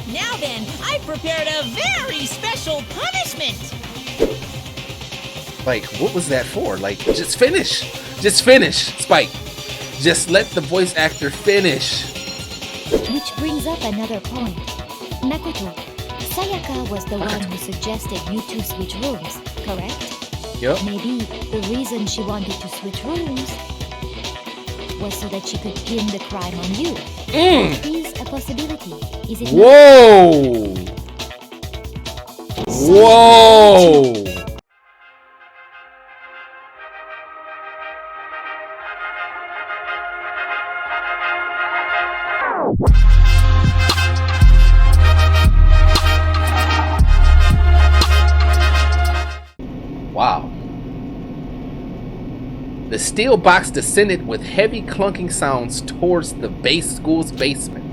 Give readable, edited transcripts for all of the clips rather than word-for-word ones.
Now then, I've prepared a very special punishment. Like, what was that for? Like, just finish. Just finish, Spike. Just let the voice actor finish. Which brings up another point. Makoto, Sayaka was the one who suggested you two switch rooms, correct? Yep. Maybe the reason she wanted to switch rooms was so that she could pin the crime on you. Is a possibility, is it not? Whoa! Whoa! Wow. The steel box descended with heavy clunking sounds towards the school's basement.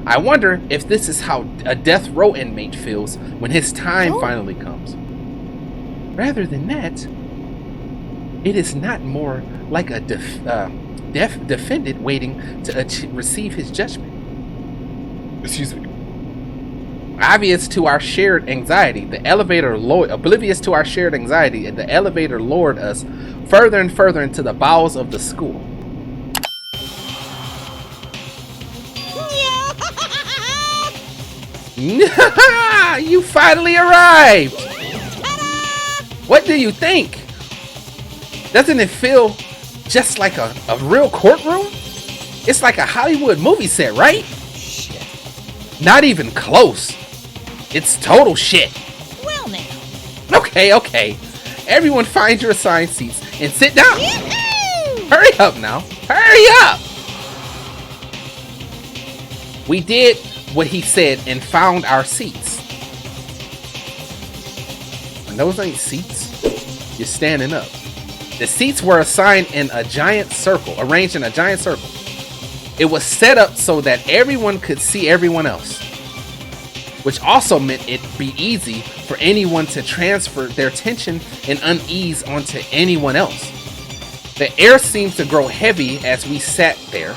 I wonder if this is how a death row inmate feels when his time finally comes. Rather than that, it is not more like a defendant waiting to receive his judgment. Excuse me. Oblivious to our shared anxiety, the elevator lowered us further and further into the bowels of the school. You finally arrived! What do you think? Doesn't it feel just like a real courtroom? It's like a Hollywood movie set, right? Shit. Not even close. It's total shit. Well now. Okay. Everyone find your assigned seats and sit down. Yee-hoo! Hurry up now. Hurry up! We did what he said and found our seats. And those ain't seats. You're standing up. The seats were assigned in a giant circle, arranged in a giant circle. It was set up so that everyone could see everyone else, which also meant it'd be easy for anyone to transfer their tension and unease onto anyone else. The air seemed to grow heavy as we sat there.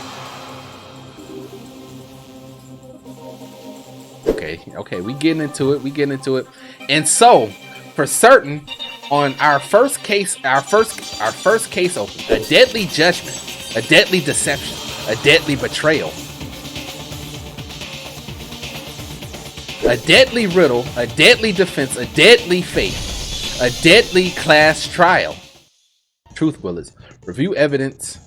Okay, we getting into it. And so, for certain, on our first case open, a deadly judgment, a deadly deception, a deadly betrayal, a deadly riddle, a deadly defense, a deadly fate, a deadly class trial. Truth Willers, review evidence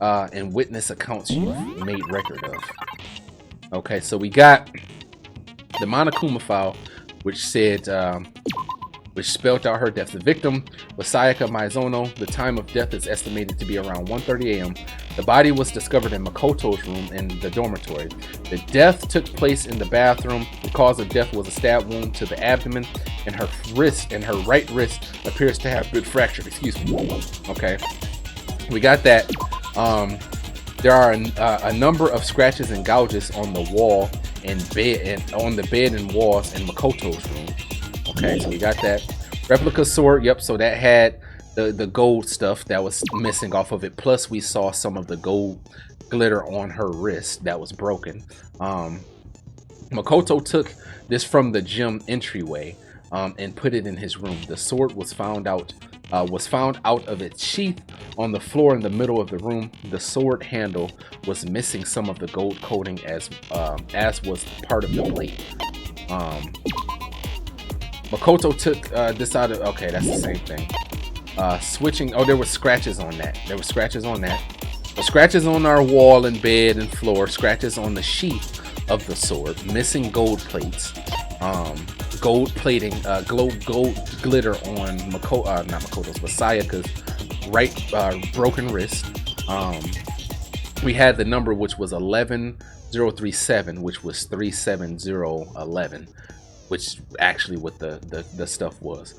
and witness accounts you've made record of. Okay, so we got the Monokuma file, which said, which spelled out her death. The victim was Sayaka Maizono. The time of death is estimated to be around 1:30 a.m. The body was discovered in Makoto's room in the dormitory. The death took place in the bathroom. The cause of death was a stab wound to the abdomen, and her right wrist appears to have been fractured. Excuse me. Okay, we got that. There are a number of scratches and gouges on the wall and bed, and on the bed and walls in Makoto's room. Okay, so we got that. Replica sword, yep, so that had the gold stuff that was missing off of it. Plus we saw some of the gold glitter on her wrist that was broken. Makoto took this from the gym entryway and put it in his room. The sword was found out of its sheath on the floor in the middle of the room. The sword handle was missing some of the gold coating, as was part of the blade. Makoto took this out of, okay, that's the same thing. Switching, there were scratches on that. The scratches on our wall and bed and floor, scratches on the sheath of the sword, missing gold plates, gold plating, gold glitter on not Makoto's, but Sayaka's right broken wrist. We had the number, which was 11037, which was 37011, which actually what the stuff was.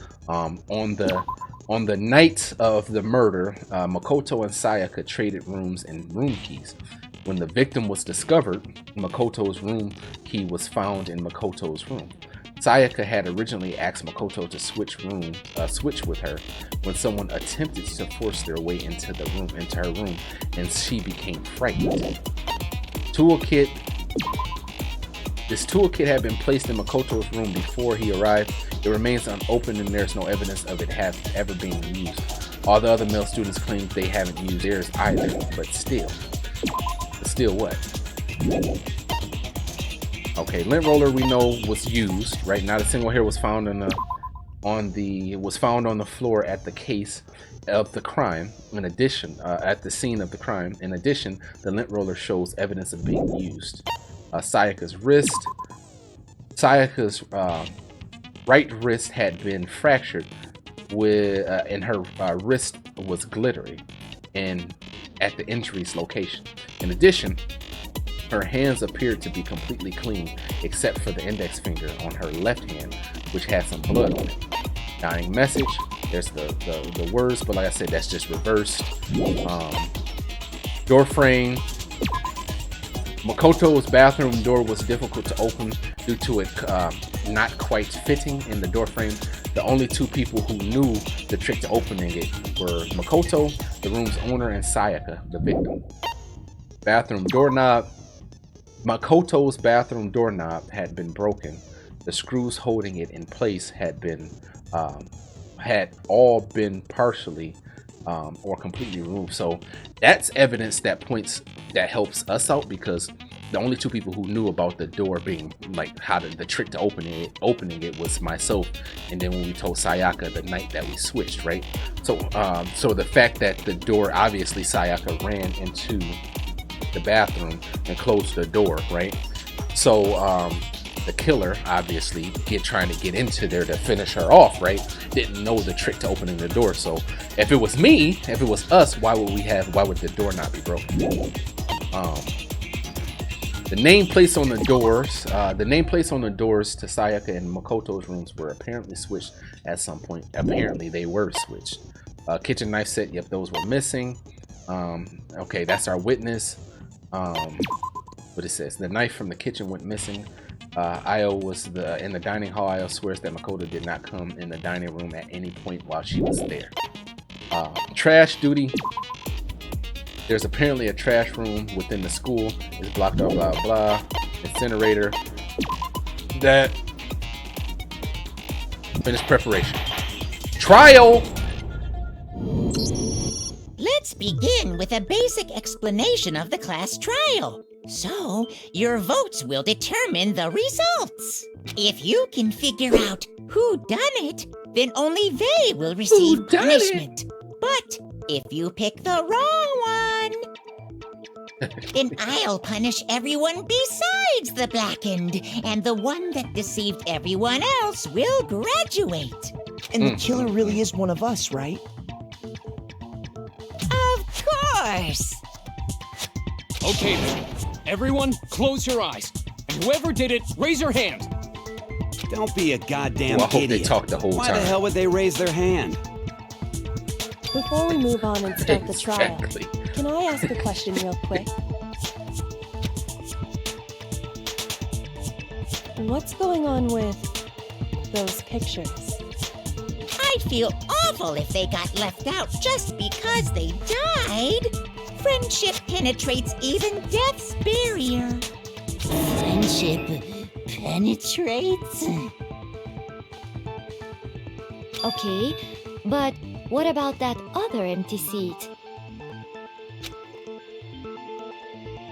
On the night of the murder, Makoto and Sayaka traded rooms and room keys. When the victim was discovered, Makoto's room key was found in Makoto's room. Sayaka had originally asked Makoto to switch with her when someone attempted to force their way into her room, and she became frightened. Toolkit This toolkit had been placed in Makoto's room before he arrived. It remains unopened and there's no evidence of it have ever been used. All the other male students claim they haven't used theirs either, but still what? Okay, lint roller we know was used, right? Not a single hair was found on the floor at the case of the crime. In addition, at the scene of the crime. In addition, the lint roller shows evidence of being used. Sayaka's right wrist had been fractured, and her wrist was glittery, and at the injury's location. In addition, her hands appeared to be completely clean, except for the index finger on her left hand, which had some blood on it. Dying message. There's the words, but like I said, that's just reversed. Door frame. Makoto's bathroom door was difficult to open due to it not quite fitting in the door frame. The only two people who knew the trick to opening it were Makoto, the room's owner, and Sayaka, the victim. Bathroom doorknob. Makoto's bathroom doorknob had been broken. The screws holding it in place had all been partially or completely removed. So that's evidence that helps us out, because the only two people who knew about the door being like the trick to opening it was myself, and then when we told Sayaka the night that we switched, right? So so the fact that the door, obviously Sayaka ran into the bathroom and closed the door, right? So the killer obviously trying to get into there to finish her off, right? Didn't know the trick to opening the door. So if it was me, if it was us, why would the door not be broken? The nameplates on the doors to Sayaka and Makoto's rooms were apparently switched at some point. Apparently they were switched. Kitchen knife set, yep, those were missing. Okay, that's our witness. What it says, the knife from the kitchen went missing. Io was in the dining hall. Io swears that Makoto did not come in the dining room at any point while she was there. Trash duty. There's apparently a trash room within the school. It's blocked off, blah, blah. Incinerator. That. Finished preparation. Trial! Let's begin with a basic explanation of the class trial. So, your votes will determine the results. If you can figure out who done it, then only they will receive punishment. But if you pick the wrong one, then I'll punish everyone besides the blackened, and the one that deceived everyone else will graduate. And the killer really is one of us, right? Of course. Okay then, everyone close your eyes. And whoever did it, raise your hand. Don't be a goddamn I hope idiot. they talk the whole Why time. the hell would they raise their hand? Before we move on and start the trial, Exactly. can I ask a question real quick? What's going on with those pictures? I'd feel awful if they got left out just because they died. Friendship penetrates even death's barrier. Friendship penetrates? Okay, but what about that other empty seat?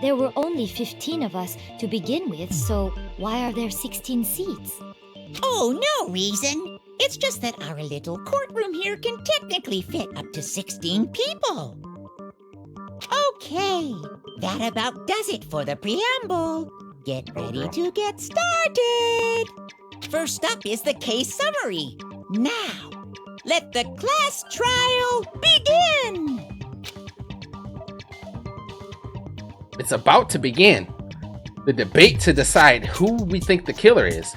There were only 15 of us to begin with, so why are there 16 seats? Oh, no reason. It's just that our little courtroom here can technically fit up to 16 people. Okay, that about does it for the preamble. Get ready to get started. First up is the case summary. Now, let the class trial begin. It's about to begin. The debate to decide who we think the killer is.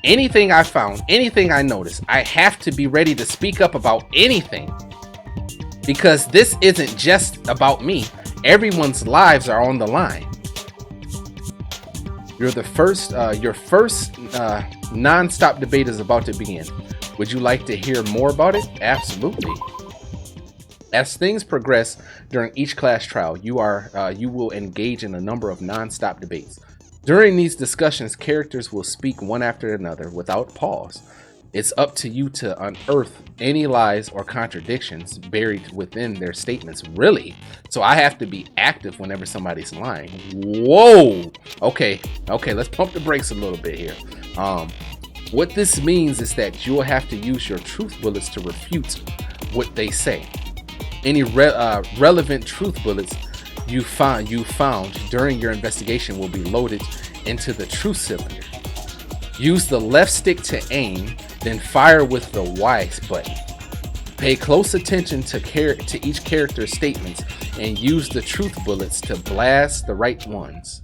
Anything I found, anything I noticed, I have to be ready to speak up about anything. Because this isn't just about me. Everyone's lives are on the line. Your first non-stop debate is about to begin. Would you like to hear more about it? Absolutely. As things progress during each class trial, you will engage in a number of non-stop debates. During these discussions, characters will speak one after another without pause. It's up to you to unearth any lies or contradictions buried within their statements. Really? So I have to be active whenever somebody's lying. Whoa. Okay, let's pump the brakes a little bit here. What this means is that you will have to use your truth bullets to refute what they say. Any relevant truth bullets you found during your investigation will be loaded into the truth cylinder. Use the left stick to aim, then fire with the Y button. Pay close attention to each character's statements and use the truth bullets to blast the right ones.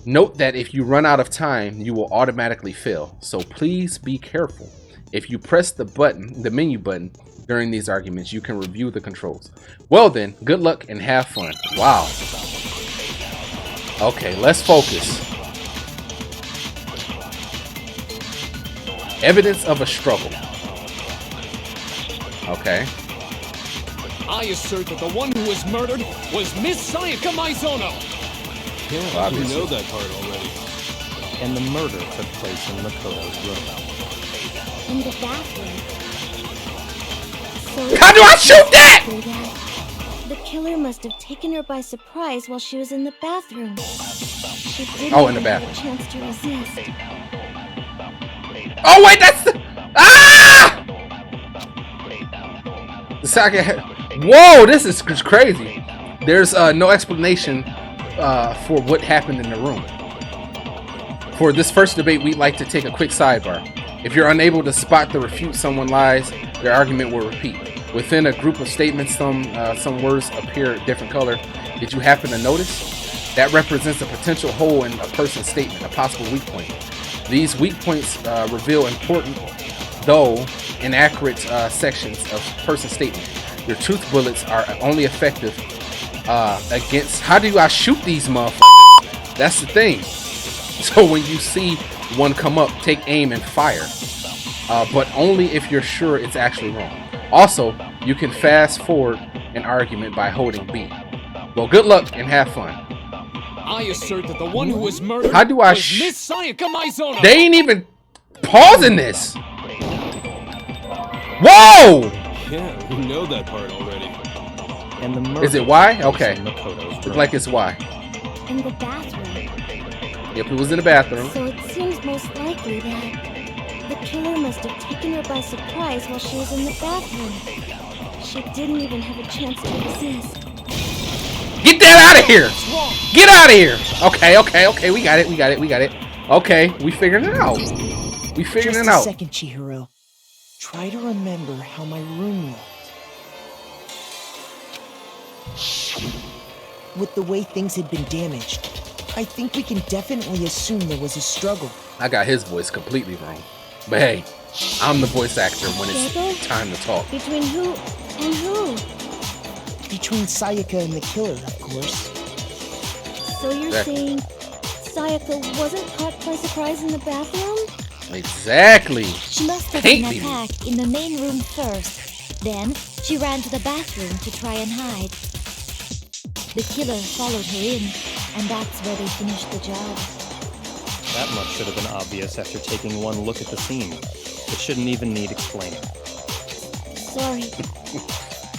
Note that if you run out of time, you will automatically fail, so please be careful. If you press the menu button during these arguments, you can review the controls. Well then, good luck and have fun. Wow. Okay, let's focus. Evidence of a struggle. Okay. I assert that the one who was murdered was Miss Sayaka Maizono. Yeah, Obviously. we know that part already. And the murder took place in Makoto's room. In the bathroom. So How do I shoot that? the killer must have taken her by surprise while she was in the bathroom. She didn't Oh, in the even have bathroom. a chance to resist. Oh wait, that's the The Saga. Whoa, this is crazy. There's no explanation for what happened in the room. For this first debate, we'd like to take a quick sidebar. If you're unable to spot the refute someone lies, their argument will repeat. Within a group of statements, some words appear a different color. Did you happen to notice? That represents a potential hole in a person's statement, a possible weak point. These weak points reveal important, though inaccurate sections of person's statement. Your truth bullets are only effective against... How do I shoot these motherfuckers? That's the thing. So when you see one come up, take aim and fire. But only if you're sure it's actually wrong. Also, you can fast forward an argument by holding B. Well, good luck and have fun. I assert that the one who was murdered How do I was Miss Sayaka Maizono. They ain't even pausing this. Whoa! Yeah, we know that part already. And the murder Is it Y? took place Okay. in Makoto's Looks room. like it's Y. In the bathroom. Yep, it was in the bathroom. So it seems most likely that the killer must have taken her by surprise while she was in the bathroom. She didn't even have a chance to resist. Get that out of here! Get out of here! Okay, we got it. Okay, we figured it out. We figured Just it a out. second, Chihiro. Try to remember how my room looked. With the way things had been damaged, I think we can definitely assume there was a struggle. I got his voice completely wrong. But hey, I'm the voice actor when Struggle? it's time to talk. Between who and who? Between Sayaka and the killer, of course. So you're Exactly. saying Sayaka wasn't caught by surprise in the bathroom? Exactly. She must have Hate been me. attacked in the main room first. Then she ran to the bathroom to try and hide. The killer followed her in, and that's where they finished the job. That much should have been obvious after taking one look at the scene. It shouldn't even need explaining. Sorry.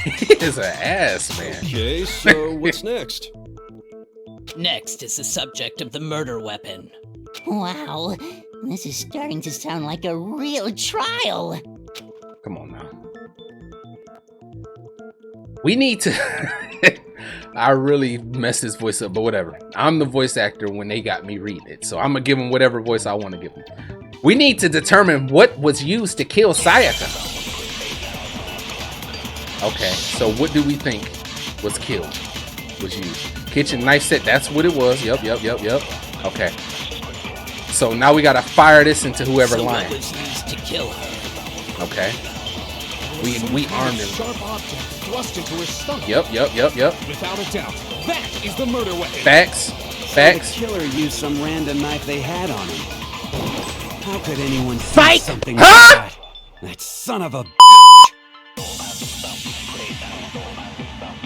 He is an ass, man. Okay, so what's next? Next is the subject of the murder weapon. Wow, this is starting to sound like a real trial. Come on now. We need to... I really messed his voice up, but whatever. I'm the voice actor when they got me reading it, so I'm gonna give him whatever voice I want to give him. We need to determine what was used to kill Sayaka. Okay, so what do we think was used? Kitchen knife set, that's what it was. Yep. Okay. So now we gotta fire this into whoever So lying. what was used to kill her? Okay. We armed him. Sharp object thrust into her stomach. Yep. Without a doubt, that is the murder weapon. Facts. The killer used some random knife they had on him. How could anyone see Fight! something Huh? like that? That son of a...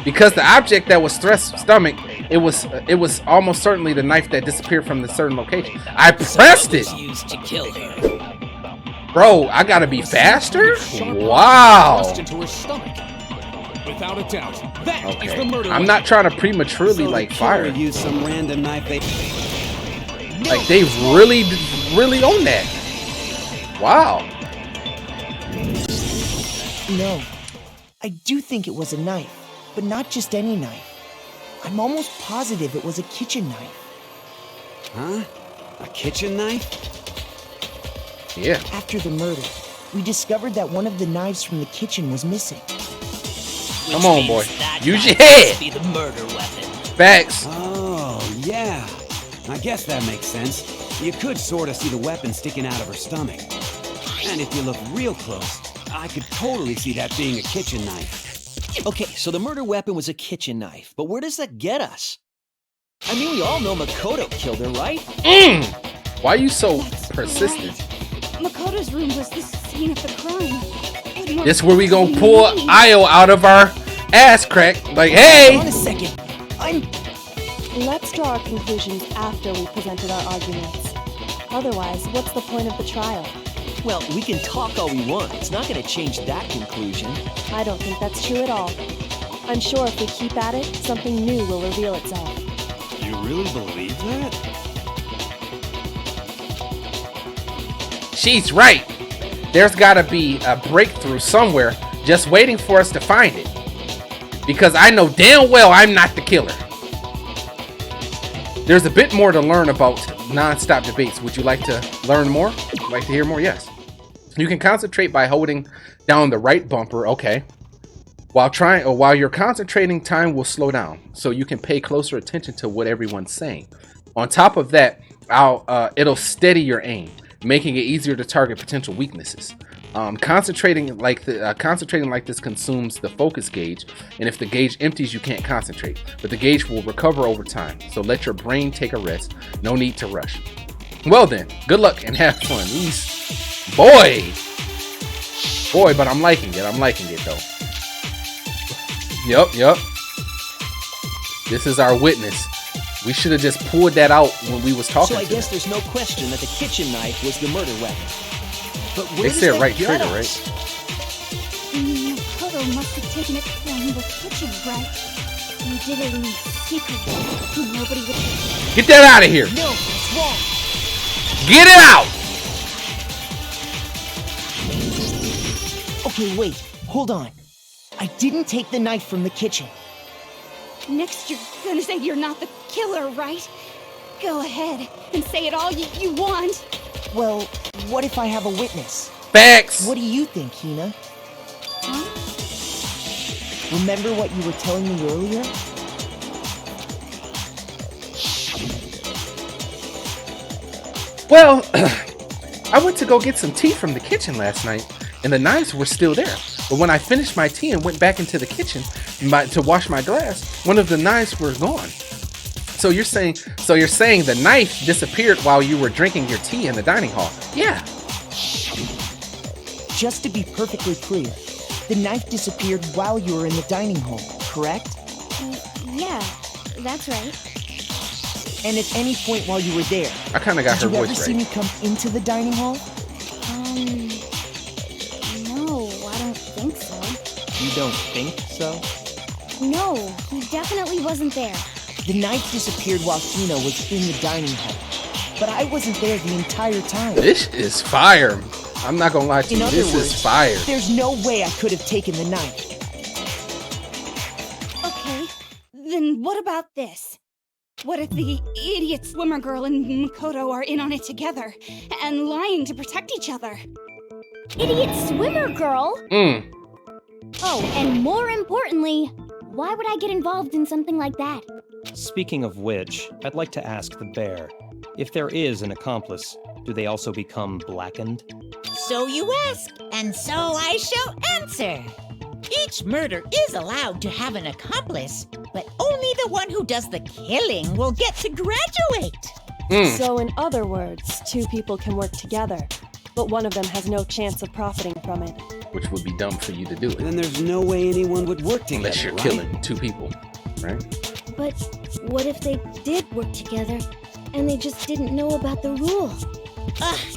Because the object that was thrust stomach It was almost certainly the knife that disappeared from the certain location. I pressed it. Was used to kill her. Bro, I gotta be faster? Wow. Thrust into her stomach. Without a doubt, that is the murder. I'm not trying to prematurely like fire. Use some random knife they... Like they really own that. Wow. No, I do think it was a knife, but not just any knife. I'm almost positive it was a kitchen knife. Huh? A kitchen knife? Yeah. After the murder, we discovered that one of the knives from the kitchen was missing. Come on, boy. Use your Must head. be the murder weapon. Facts. Oh, yeah. I guess that makes sense. You could sort of see the weapon sticking out of her stomach. And if you look real close, I could totally see that being a kitchen knife. Okay, so the murder weapon was a kitchen knife, but where does that get us? I mean, we all know Makoto killed her, right? Why are you so persistent? Makoto's room was the scene of the crime. This where we gonna pull Io out of our ass crack. Like, hey! Hold on a second. Let's draw our conclusions after we presented our arguments. Otherwise, what's the point of the trial? Well, we can talk all we want. It's not going to change that conclusion. I don't think that's true at all. I'm sure if we keep at it, something new will reveal itself. You really believe that? She's right. There's gotta be a breakthrough somewhere just waiting for us to find it. Because I know damn well I'm not the killer. There's a bit more to learn about non-stop debates. Would you like to learn more? Like to hear more? Yes. You can concentrate by holding down the right bumper. Okay. While you're concentrating, time will slow down, so you can pay closer attention to what everyone's saying. On top of that, it'll steady your aim, making it easier to target potential weaknesses. Concentrating like this consumes the focus gauge, and if the gauge empties, you can't concentrate. But the gauge will recover over time, so let your brain take a rest. No need to rush. Well then, good luck and have fun. Boy, but I'm liking it. I'm liking it though. Yep. This is our witness. We should have just pulled that out when we was talking. So I guess there's no question that the kitchen knife was the murder weapon. But where They does said that right get trigger, us? right? Makoto must have taken it from the kitchen, right? He did it in secret. Nobody would... Get that out of here. No, it's wrong. Get it out. Okay, wait. Hold on. I didn't take the knife from the kitchen. Next, you're gonna say you're not the killer, right? Go ahead and say it all you want. Well, what if I have a witness? Facts. What do you think, Hina? Huh? Remember what you were telling me earlier? Well, I went to go get some tea from the kitchen last night, and the knives were still there. But when I finished my tea and went back into the kitchen to wash my glass, one of the knives were gone. So you're saying the knife disappeared while you were drinking your tea in the dining hall? Yeah. Just to be perfectly clear, the knife disappeared while you were in the dining hall, correct? Yeah, that's right. And at any point while you were there, I kind of got her did you ever voice see right. me come into the dining hall? No, I don't think so. You don't think so? No, he definitely wasn't there. The knife disappeared while Hina was in the dining hall, but I wasn't there the entire time. This is fire. I'm not gonna lie to you. In other This words, is fire. There's no way I could have taken the knife. Okay, then what about this? What if the idiot swimmer girl and Makoto are in on it together and lying to protect each other? Idiot swimmer girl? Oh, and more importantly, why would I get involved in something like that? Speaking of which, I'd like to ask the bear, if there is an accomplice, do they also become blackened? So you ask, and so I shall answer. Each murder is allowed to have an accomplice, but only the one who does the killing will get to graduate. So in other words, two people can work together, but one of them has no chance of profiting from it. Which would be dumb for you to do it. Then there's no way anyone would work together, Unless you're right? killing two people, right? But what if they did work together and they just didn't know about the rule?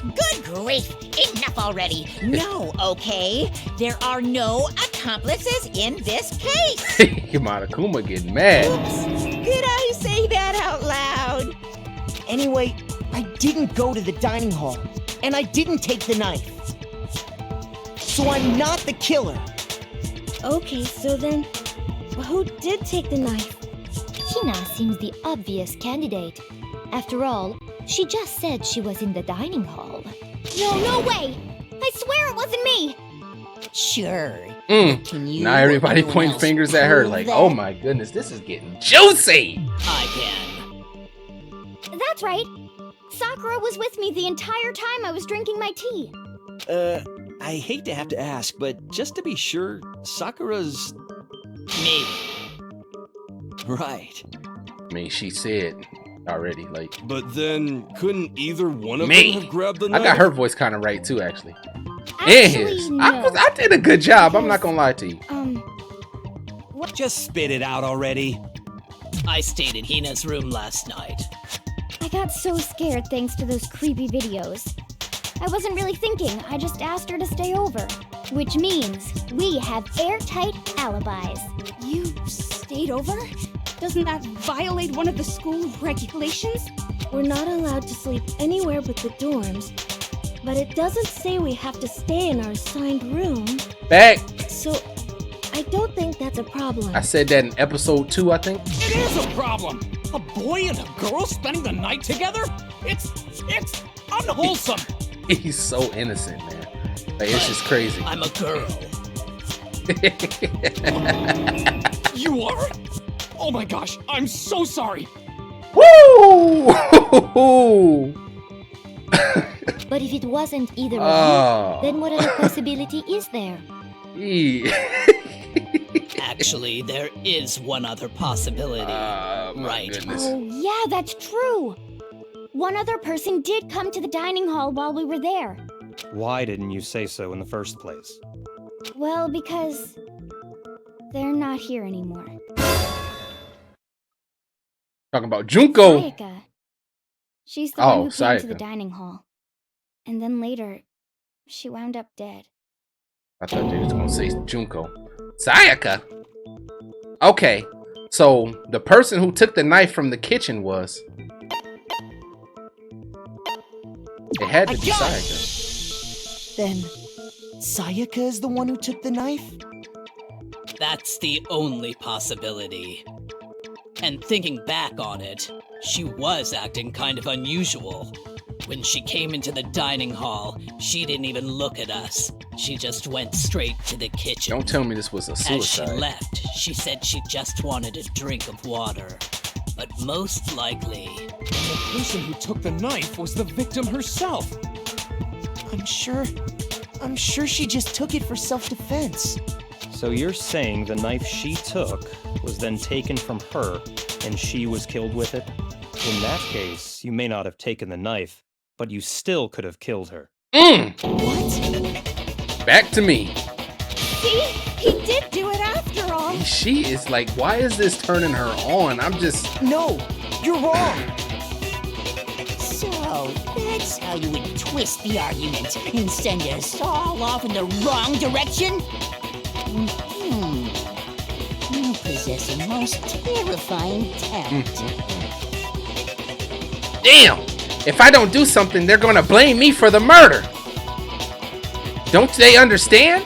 Good grief! Enough already! No, okay? There are no accomplices in this case! Monokuma getting mad. Oops! Did I say that out loud? Anyway, I didn't go to the dining hall, and I didn't take the knife. So I'm not the killer. Okay, so then, who did take the knife? Hina seems the obvious candidate. After all, she just said she was in the dining hall. No way! I swear it wasn't me! Sure. Can you now everybody pointing fingers at her like, oh my goodness, this is getting juicy! I can. That's right. Sakura was with me the entire time I was drinking my tea. I hate to have to ask, but just to be sure, Sakura's... Me. Right. I mean, she said already, like... But then, couldn't either one of me. them have grabbed the knife? I got her voice kind of right, too, actually. And his. No. I did a good job, I'm not gonna lie to you. What? Just spit it out already. I stayed in Hina's room last night. I got so scared thanks to those creepy videos. I wasn't really thinking, I just asked her to stay over. Which means we have airtight alibis. You stayed over? Doesn't that violate one of the school regulations? We're not allowed to sleep anywhere but the dorms, but it doesn't say we have to stay in our assigned room. Back. So, I don't think that's a problem. I said that in episode 2, I think. It is a problem. A boy and a girl spending the night together? It's unwholesome. He's so innocent, man. Like, it's just crazy. I'm a girl. You are? Oh my gosh, I'm so sorry. Woo! But if it wasn't either Oh. of you, then what other possibility is there? Actually, there is one other possibility. Right. Goodness. Oh, yeah, that's true. One other person did come to the dining hall while we were there. Why didn't you say so in the first place? Well, because they're not here anymore. Talking about Junko. Sayaka. She's the one who came to the Sayaka. dining hall. And then later, she wound up dead. I thought they was gonna say Junko. Sayaka. Okay, so the person who took the knife from the kitchen was. It had to be Sayaka. Then, Sayaka is the one who took the knife? That's the only possibility. And thinking back on it, she was acting kind of unusual. When she came into the dining hall, she didn't even look at us. She just went straight to the kitchen. Don't tell me this was a As she suicide. left, she said she just wanted a drink of water. But most likely... The person who took the knife was the victim herself. I'm sure she just took it for self-defense. So you're saying the knife she took was then taken from her and she was killed with it? In that case, you may not have taken the knife, but you still could have killed her. What? Back to me. See? He did do it after all. She is like, why is this turning her on? I'm just... No, you're wrong. So, that's how you would twist the argument and send us all off in the wrong direction? You possess a most terrifying talent. Damn! If I don't do something, they're gonna blame me for the murder. Don't they understand?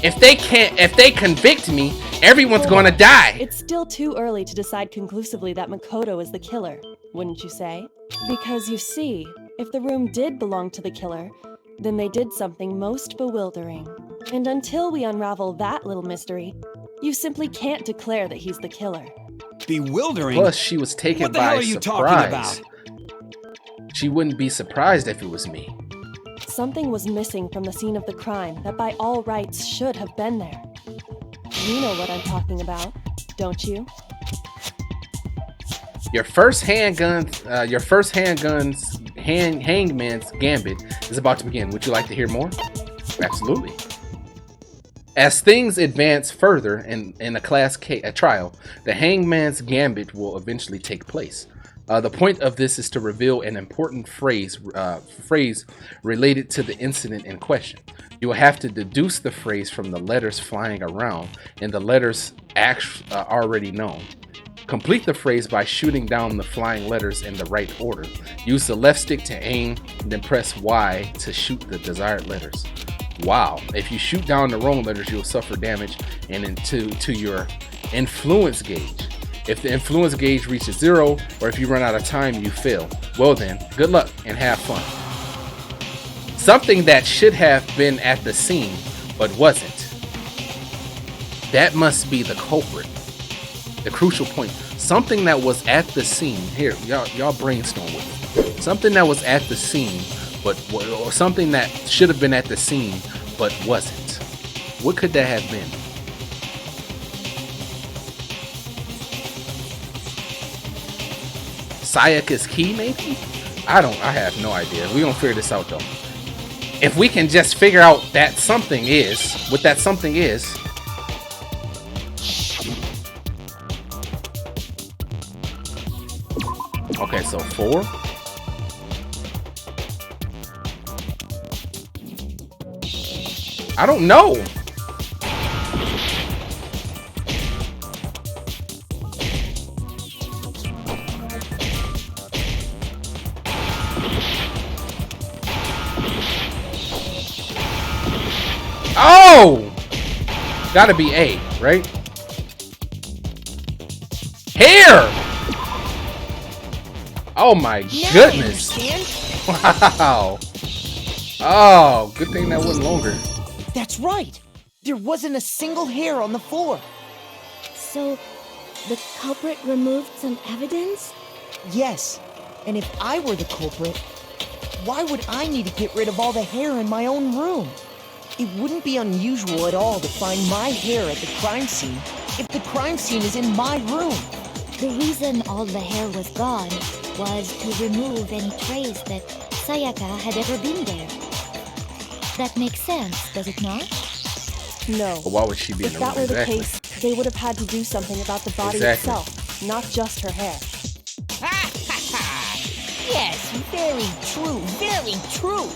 If they convict me, everyone's gonna die. It's still too early to decide conclusively that Makoto is the killer, wouldn't you say? Because you see, if the room did belong to the killer, then they did something most bewildering. And until we unravel that little mystery, you simply can't declare that he's the killer. Bewildering? Plus, she was taken What the hell by are you surprise. talking about? She wouldn't be surprised if it was me. Something was missing from the scene of the crime that by all rights should have been there. You know what I'm talking about, don't you? Your first hangman's gambit is about to begin. Would you like to hear more? Absolutely. As things advance further in a trial, the hangman's gambit will eventually take place. The point of this is to reveal an important phrase related to the incident in question. You will have to deduce the phrase from the letters flying around and the letters already known. Complete the phrase by shooting down the flying letters in the right order. Use the left stick to aim, then press Y to shoot the desired letters. Wow, if you shoot down the wrong letters, you'll suffer damage and into your influence gauge. If the influence gauge reaches 0, or if you run out of time, you fail. Well then, good luck and have fun. Something that should have been at the scene, but wasn't. That must be the culprit. The crucial point. Something that was at the scene. Here, y'all brainstorm with me. Something that was at the scene, or something that should have been at the scene, but wasn't. What could that have been? Sayaka's key, maybe? I have no idea. We gonna figure this out though. If we can just figure out what that something is. Okay, so 4. I don't know. Oh! Gotta be A, right? Hair! Oh my goodness. Wow. Oh, good thing that wasn't longer. That's right. There wasn't a single hair on the floor. So, the culprit removed some evidence? Yes. And if I were the culprit, why would I need to get rid of all the hair in my own room? It wouldn't be unusual at all to find my hair at the crime scene if the crime scene is in my room. The reason all the hair was gone was to remove any trace that Sayaka had ever been there. That makes sense, does it not? No. But why would she be in the room? If that were the exactly? case, they would have had to do something about the body itself, not just her hair. Yes, very true, very true.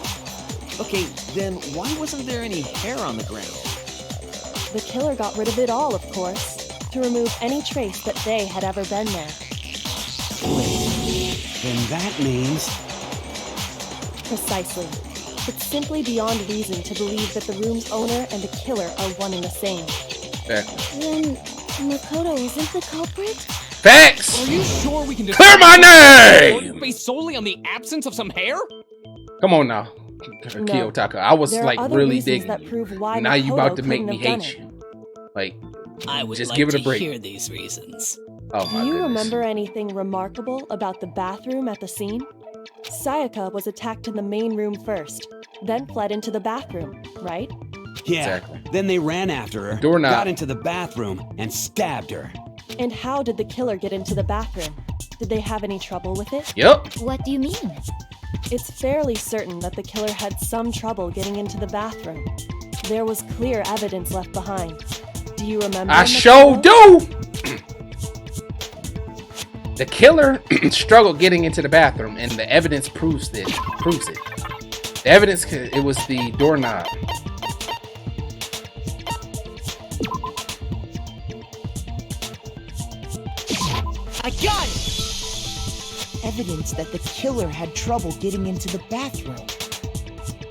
Okay, then why wasn't there any hair on the ground? The killer got rid of it all, of course, to remove any trace that they had ever been there. Wait, then that means... Precisely. It's simply beyond reason to believe that the room's owner and the killer are one and the same. Then Makoto isn't the culprit? Facts! Are you sure we can clear my name? Based solely on the absence of some hair? Come on now, Kiyotaka. I was there like are other really reasons digging. That prove why Now you about to Makoto make me couldn't have hate done it. you. Like, I would just like give it a to break. hear these reasons. Oh my Do you goodness. remember anything remarkable about the bathroom at the scene? Sayaka was attacked in the main room first, then fled into the bathroom, right? Yeah, Exactly. then they ran after her, Doorknob. got into the bathroom, and stabbed her. And how did the killer get into the bathroom? Did they have any trouble with it? Yep. What do you mean? It's fairly certain that the killer had some trouble getting into the bathroom. There was clear evidence left behind. Do you remember? I sure do! The killer struggled getting into the bathroom, and the evidence proves it. The evidence, it was the doorknob. I got it! Evidence that the killer had trouble getting into the bathroom.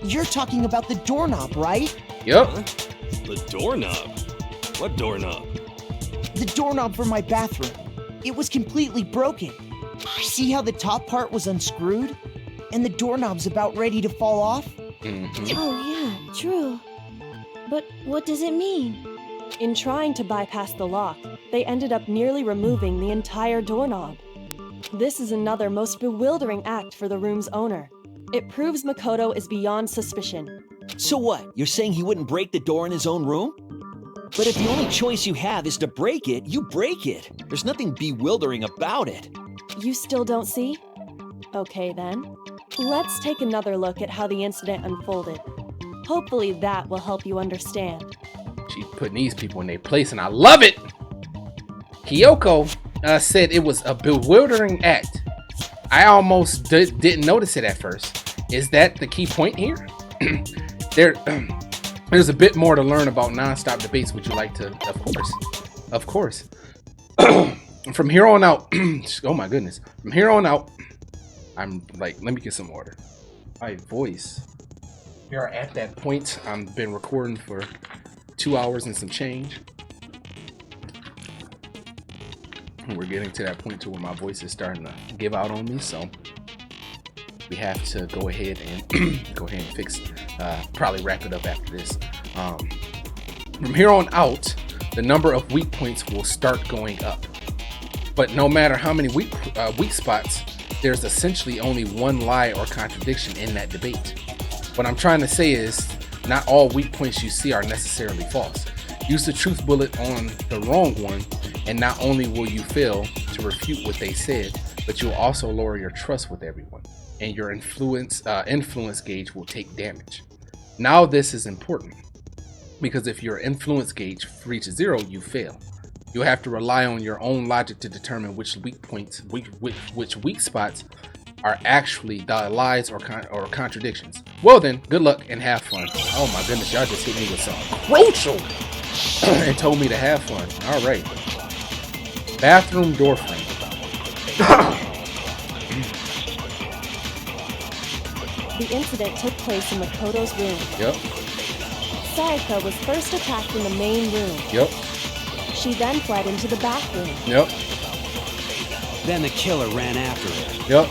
You're talking about the doorknob, right? Yep. The doorknob? What doorknob? The doorknob for my bathroom. It was completely broken. See how the top part was unscrewed? And the doorknob's about ready to fall off? Mm-hmm. Oh yeah, true. But what does it mean? In trying to bypass the lock, they ended up nearly removing the entire doorknob. This is another most bewildering act for the room's owner. It proves Makoto is beyond suspicion. So what? You're saying he wouldn't break the door in his own room? But if the only choice you have is to break it, you break it. There's nothing bewildering about it. You still don't see? Okay then. Let's take another look at how the incident unfolded. Hopefully that will help you understand. She's putting these people in their place, and I love it. Kyoko said it was a bewildering act. I almost didn't notice it at first. Is that the key point here? There's a bit more to learn about non-stop debates. Would you like to? Of course. From here on out, oh my goodness. From here on out, I'm like, let me get some water. My voice. We are at that point. I've been recording for 2 hours and some change. We're getting to that point to where my voice is starting to give out on me, so we have to go ahead and fix, probably wrap it up after this. From here on out, the number of weak points will start going up. But no matter how many weak spots, there's essentially only one lie or contradiction in that debate. What I'm trying to say is, not all weak points you see are necessarily false. Use the truth bullet on the wrong one, and not only will you fail to refute what they said, but you'll also lower your trust with everyone, and your influence gauge will take damage. Now this is important, because if your influence gauge reaches 0, you fail. You'll have to rely on your own logic to determine which weak points, which weak spots are actually the lies or contradictions. Well then, good luck and have fun. Oh my goodness, y'all just hit me with something crucial and told me to have fun. All right. Bathroom door frame. The incident took place in Makoto's room. Yep. Sayaka was first attacked in the main room. Yep. She then fled into the bathroom. Yep. Then the killer ran after her. Yep.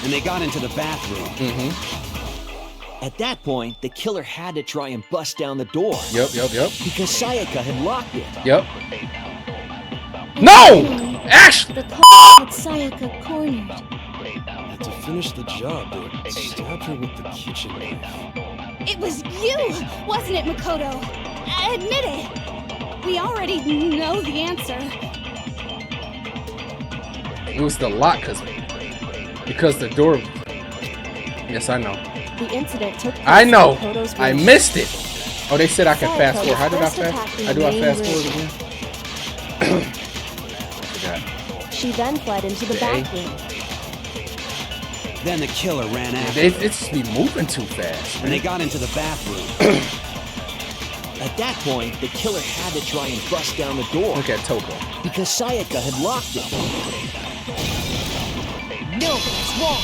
And they got into the bathroom. Mm-hmm. At that point, the killer had to try and bust down the door. Yep. Because Sayaka had locked it. Yep. No! Ash! The had Sayaka cornered. And to finish the job, they stabbed her with the kitchen knife. It was you, wasn't it, Makoto? Admit it. We already know the answer. It was the lock, because the door. Yes, I know. The incident took place I know. in Makoto's room. I missed it. Oh, they said I can Sayaka fast forward. How did I was first fast? attacked in How the do I main fast room. forward again? I forgot. She then fled into the bathroom. Then the killer ran after They her. just be moving too fast. And they got into the bathroom. At that point, the killer had to try and bust down the door. Look at Toko. Because Sayaka had locked it. No, it's wrong.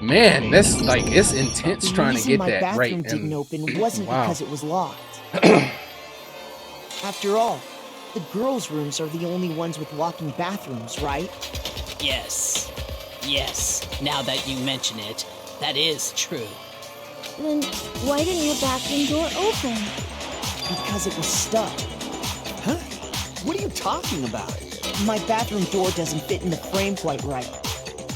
Man, that's like, it's intense trying to get my that bathroom right. didn't open wasn't Wow. because it was locked. After all, the girls' rooms are the only ones with locking bathrooms, right? Yes. Now that you mention it, that is true. Then why didn't your bathroom door open? Because it was stuck. Huh? What are you talking about? My bathroom door doesn't fit in the frame quite right.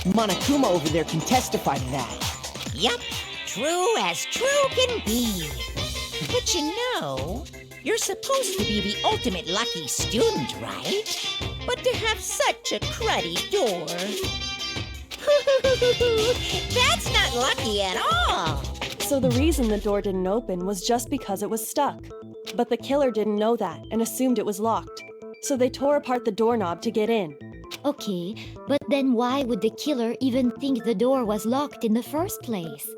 Monokuma over there can testify to that. Yup, true as true can be. But you know, you're supposed to be the ultimate lucky student, right? But to have such a cruddy door. That's not lucky at all. So the reason the door didn't open was just because it was stuck. But the killer didn't know that and assumed it was locked. So they tore apart the doorknob to get in. Okay, but then why would the killer even think the door was locked in the first place?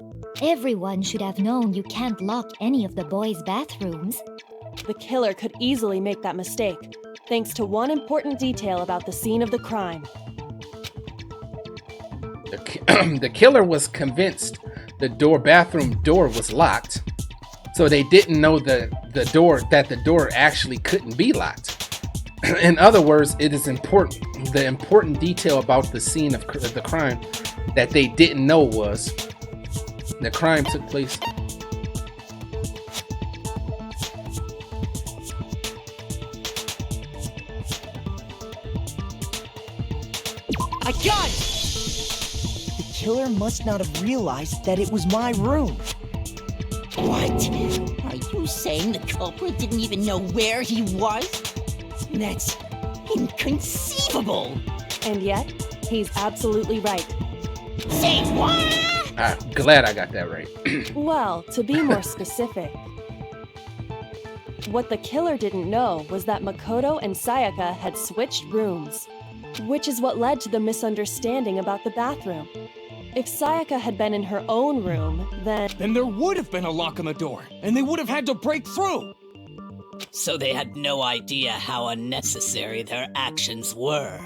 Everyone should have known you can't lock any of the boys' bathrooms. The killer could easily make that mistake, thanks to one important detail about the scene of the crime. The killer was convinced the bathroom door was locked, so they didn't know that the door actually couldn't be locked. In other words, it is important. The important detail about the scene of the crime that they didn't know was the crime took place. I got it! The killer must not have realized that it was my room. What? Are you saying the culprit didn't even know where he was? That's inconceivable. And yet, he's absolutely right. Say what? I'm glad I got that right. Well, to be more specific, what the killer didn't know was that Makoto and Sayaka had switched rooms, which is what led to the misunderstanding about the bathroom. If Sayaka had been in her own room, then there would have been a lock on the door, and they would have had to break through. So they had no idea how unnecessary their actions were.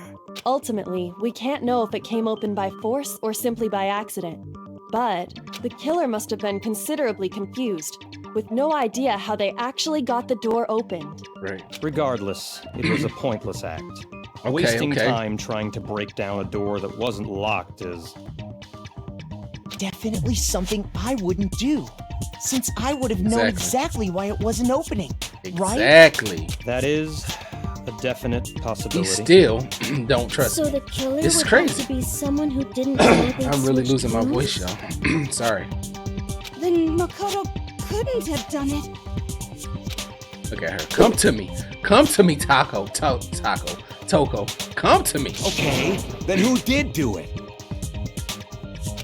Ultimately, we can't know if it came open by force or simply by accident. But the killer must have been considerably confused, with no idea how they actually got the door opened. Right. Regardless, it was a pointless act. Wasting time trying to break down a door that wasn't locked is... Definitely something I wouldn't do, since I would have known exactly why it wasn't opening, right? Exactly. That is a definite possibility. You still don't trust So me. the killer It's would crazy. have to be someone who didn't know they I'm really switched losing my rooms? voice, y'all. Sorry. Then Makoto couldn't have done it. Look at her. Come to me. Come to me, Toko. Come to me. Okay, then who did do it?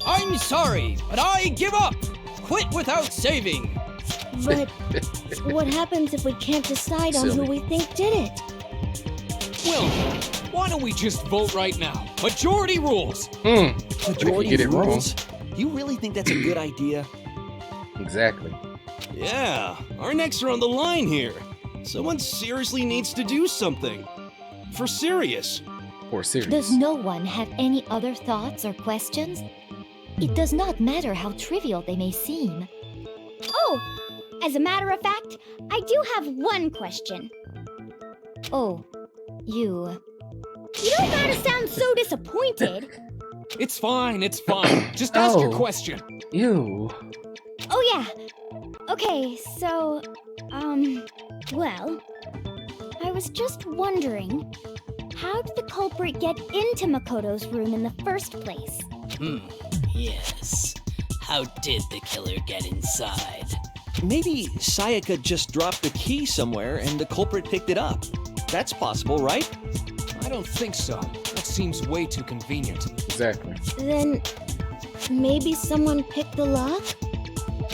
I'm sorry, but I give up. Quit without saving. But what happens if we can't decide on who Silly. we think did it? Well, why don't we just vote right now? Majority rules. Majority get it wrong. rules? You really think that's a good idea? Exactly. Yeah, our necks are on the line here. Someone seriously needs to do something. For serious. Or serious. Does no one have any other thoughts or questions? It does not matter how trivial they may seem. Oh, as a matter of fact, I do have one question. Oh, you... You don't gotta sound so disappointed. It's fine. Just ask your question. Ew. Oh yeah. Okay, so, well, I was just wondering, how did the culprit get into Makoto's room in the first place? Yes. How did the killer get inside? Maybe Sayaka just dropped the key somewhere and the culprit picked it up. That's possible, right? I don't think so. That seems way too convenient. Exactly. Then, maybe someone picked the lock?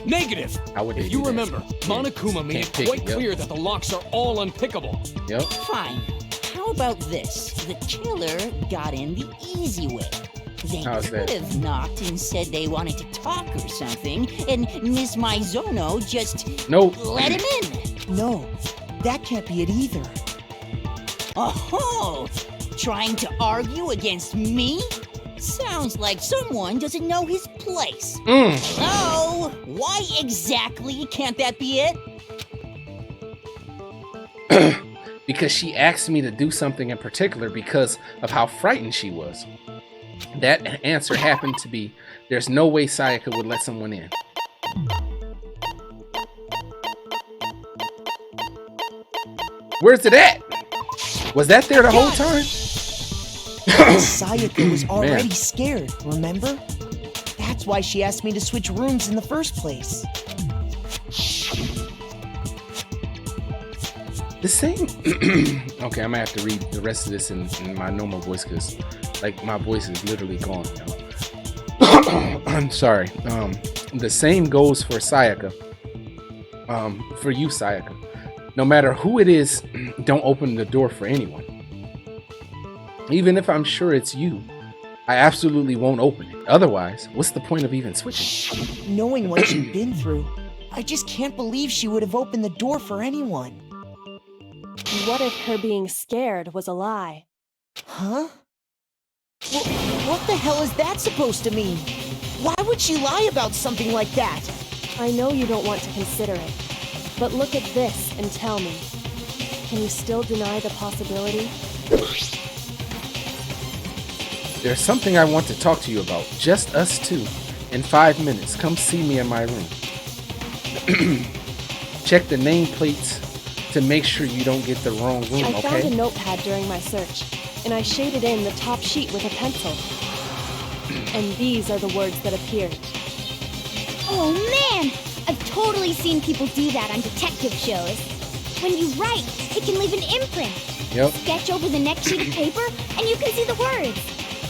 Negative. How would they If you do that? remember, Monokuma made it Can't pick quite it, yep. clear that the locks are all unpickable. Yep. Fine. How about this? The killer got in the easy way. They How's could that? have knocked and said they wanted to talk or something, and Miss Maizono just let him in. No, that can't be it either. Oh, trying to argue against me? Sounds like someone doesn't know his place. Hello? Why exactly can't that be it? Because she asked me to do something in particular because of how frightened she was. That answer happened to be, there's no way Sayaka would let someone in. Where's it at? Was that there the whole time? Sayaka was already scared, remember? That's why she asked me to switch rooms in the first place. The same. Okay, I'm gonna have to read the rest of this in my normal voice because, like, my voice is literally gone now. I'm sorry. The same goes for Sayaka. For you, Sayaka. No matter who it is, don't open the door for anyone. Even if I'm sure it's you, I absolutely won't open it. Otherwise, what's the point of even switching? Knowing what she'd been through, I just can't believe she would have opened the door for anyone. What if her being scared was a lie? Huh? What the hell is that supposed to mean? Why would she lie about something like that? I know you don't want to consider it, but look at this and tell me. Can you still deny the possibility? There's something I want to talk to you about. Just us two. In 5 minutes, come see me in my room. Check the nameplates to make sure you don't get the wrong room, I found a okay? notepad during my search, and I shaded in the top sheet with a pencil. And these are the words that appeared. Oh man! I've totally seen people do that on detective shows. When you write, it can leave an imprint. Yep. Sketch over the next sheet of paper, and you can see the words.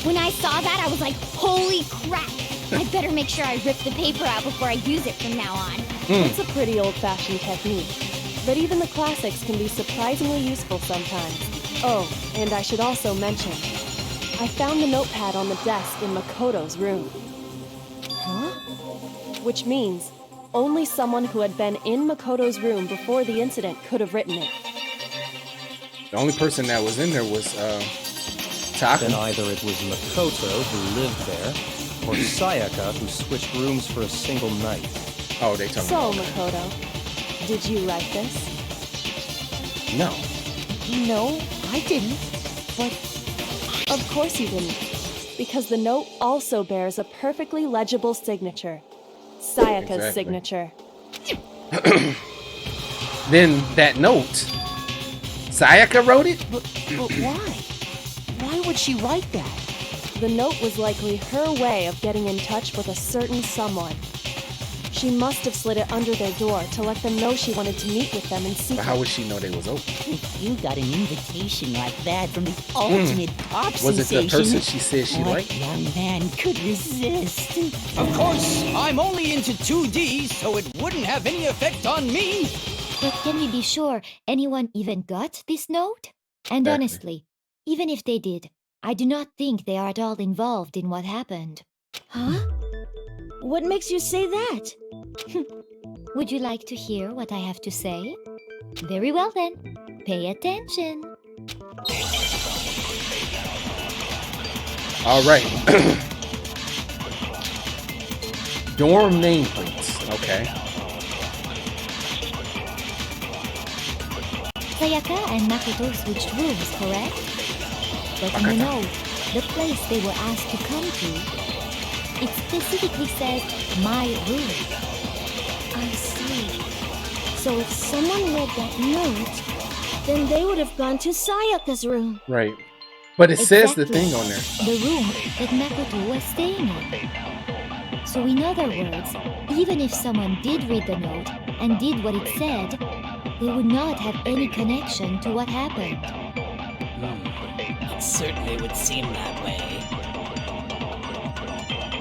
When I saw that, I was like, holy crap! I better make sure I rip the paper out before I use it from now on. It's a pretty old-fashioned technique, but even the classics can be surprisingly useful sometimes. Oh, and I should also mention, I found the notepad on the desk in Makoto's room. Huh? Which means only someone who had been in Makoto's room before the incident could have written it. The only person that was in there was Taka. Then either it was Makoto who lived there, or Sayaka who switched rooms for a single night. Oh, they told me. So, Makoto, did you write this? No. No, I didn't. But Of course you didn't, because the note also bears a perfectly legible signature. Sayaka's Exactly. signature. Then that note, Sayaka wrote it? but why? Why would she write that? The note was likely her way of getting in touch with a certain someone. She must have slid it under their door to let them know she wanted to meet with them in But secret. how would she know they was open? If you got an invitation like that from the ultimate pop Was it sensation, the person she said she what liked? young man could resist? Of course, I'm only into 2D, so it wouldn't have any effect on me. But can we be sure anyone even got this note? And Exactly. honestly, even if they did, I do not think they are at all involved in what happened. Huh? What makes you say that? Would you like to hear what I have to say? Very well then, pay attention. All right. Dorm nameplates. Okay. Sayaka and Makoto switched rooms, correct? But in the note, the place they were asked to come to, it specifically says my room. I see. So if someone read that note, then they would have gone to Sayaka's room. Right. But it says the Exactly. thing on there. The room that Makoto was staying in. So in other words, even if someone did read the note and did what it said, they would not have any connection to what happened. It certainly would seem that way.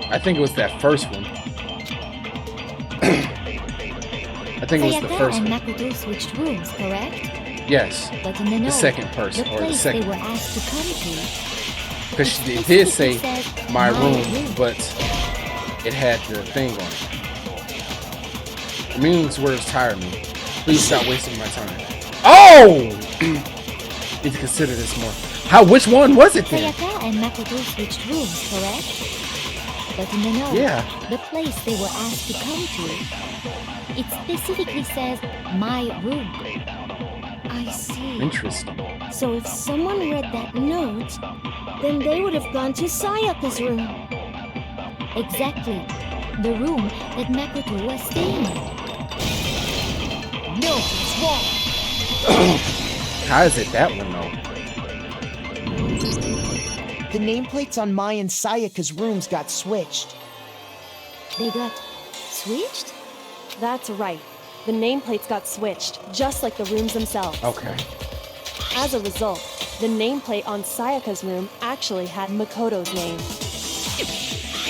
I think it was that first one. I think it was the Sayaka first and one. Makoto switched rooms, correct? Yes. But in the The note, second person, the or the place second they were one. asked to come to, Because it did say specifically says my room, room. but it had the thing on it. The meaningless words tire me. Please stop wasting my time. Oh! Need to consider this more. Which one was it then? Sayaka and Makoto switched rooms, correct? But in the note, Yeah. the place they were asked to come to, it specifically says my room. I see. Interesting. So if someone read that note, then they would have gone to Sayaka's room. Exactly. The room that Makoto was staying in. No, it's wrong. How is it that one though? The nameplates on Mai and Sayaka's rooms got switched. They got switched? That's right. The nameplates got switched, just like the rooms themselves. Okay. As a result, the nameplate on Sayaka's room actually had Makoto's name.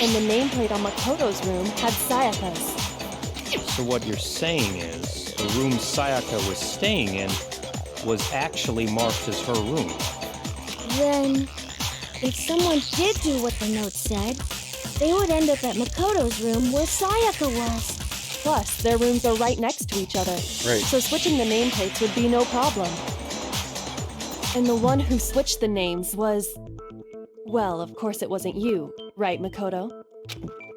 And the nameplate on Makoto's room had Sayaka's. So what you're saying is, the room Sayaka was staying in was actually marked as her room. Then, if someone did do what the note said, they would end up at Makoto's room where Sayaka was. Plus, their rooms are right next to each other. Right. So switching the nameplates would be no problem. And the one who switched the names was... Well, of course it wasn't you, right, Makoto?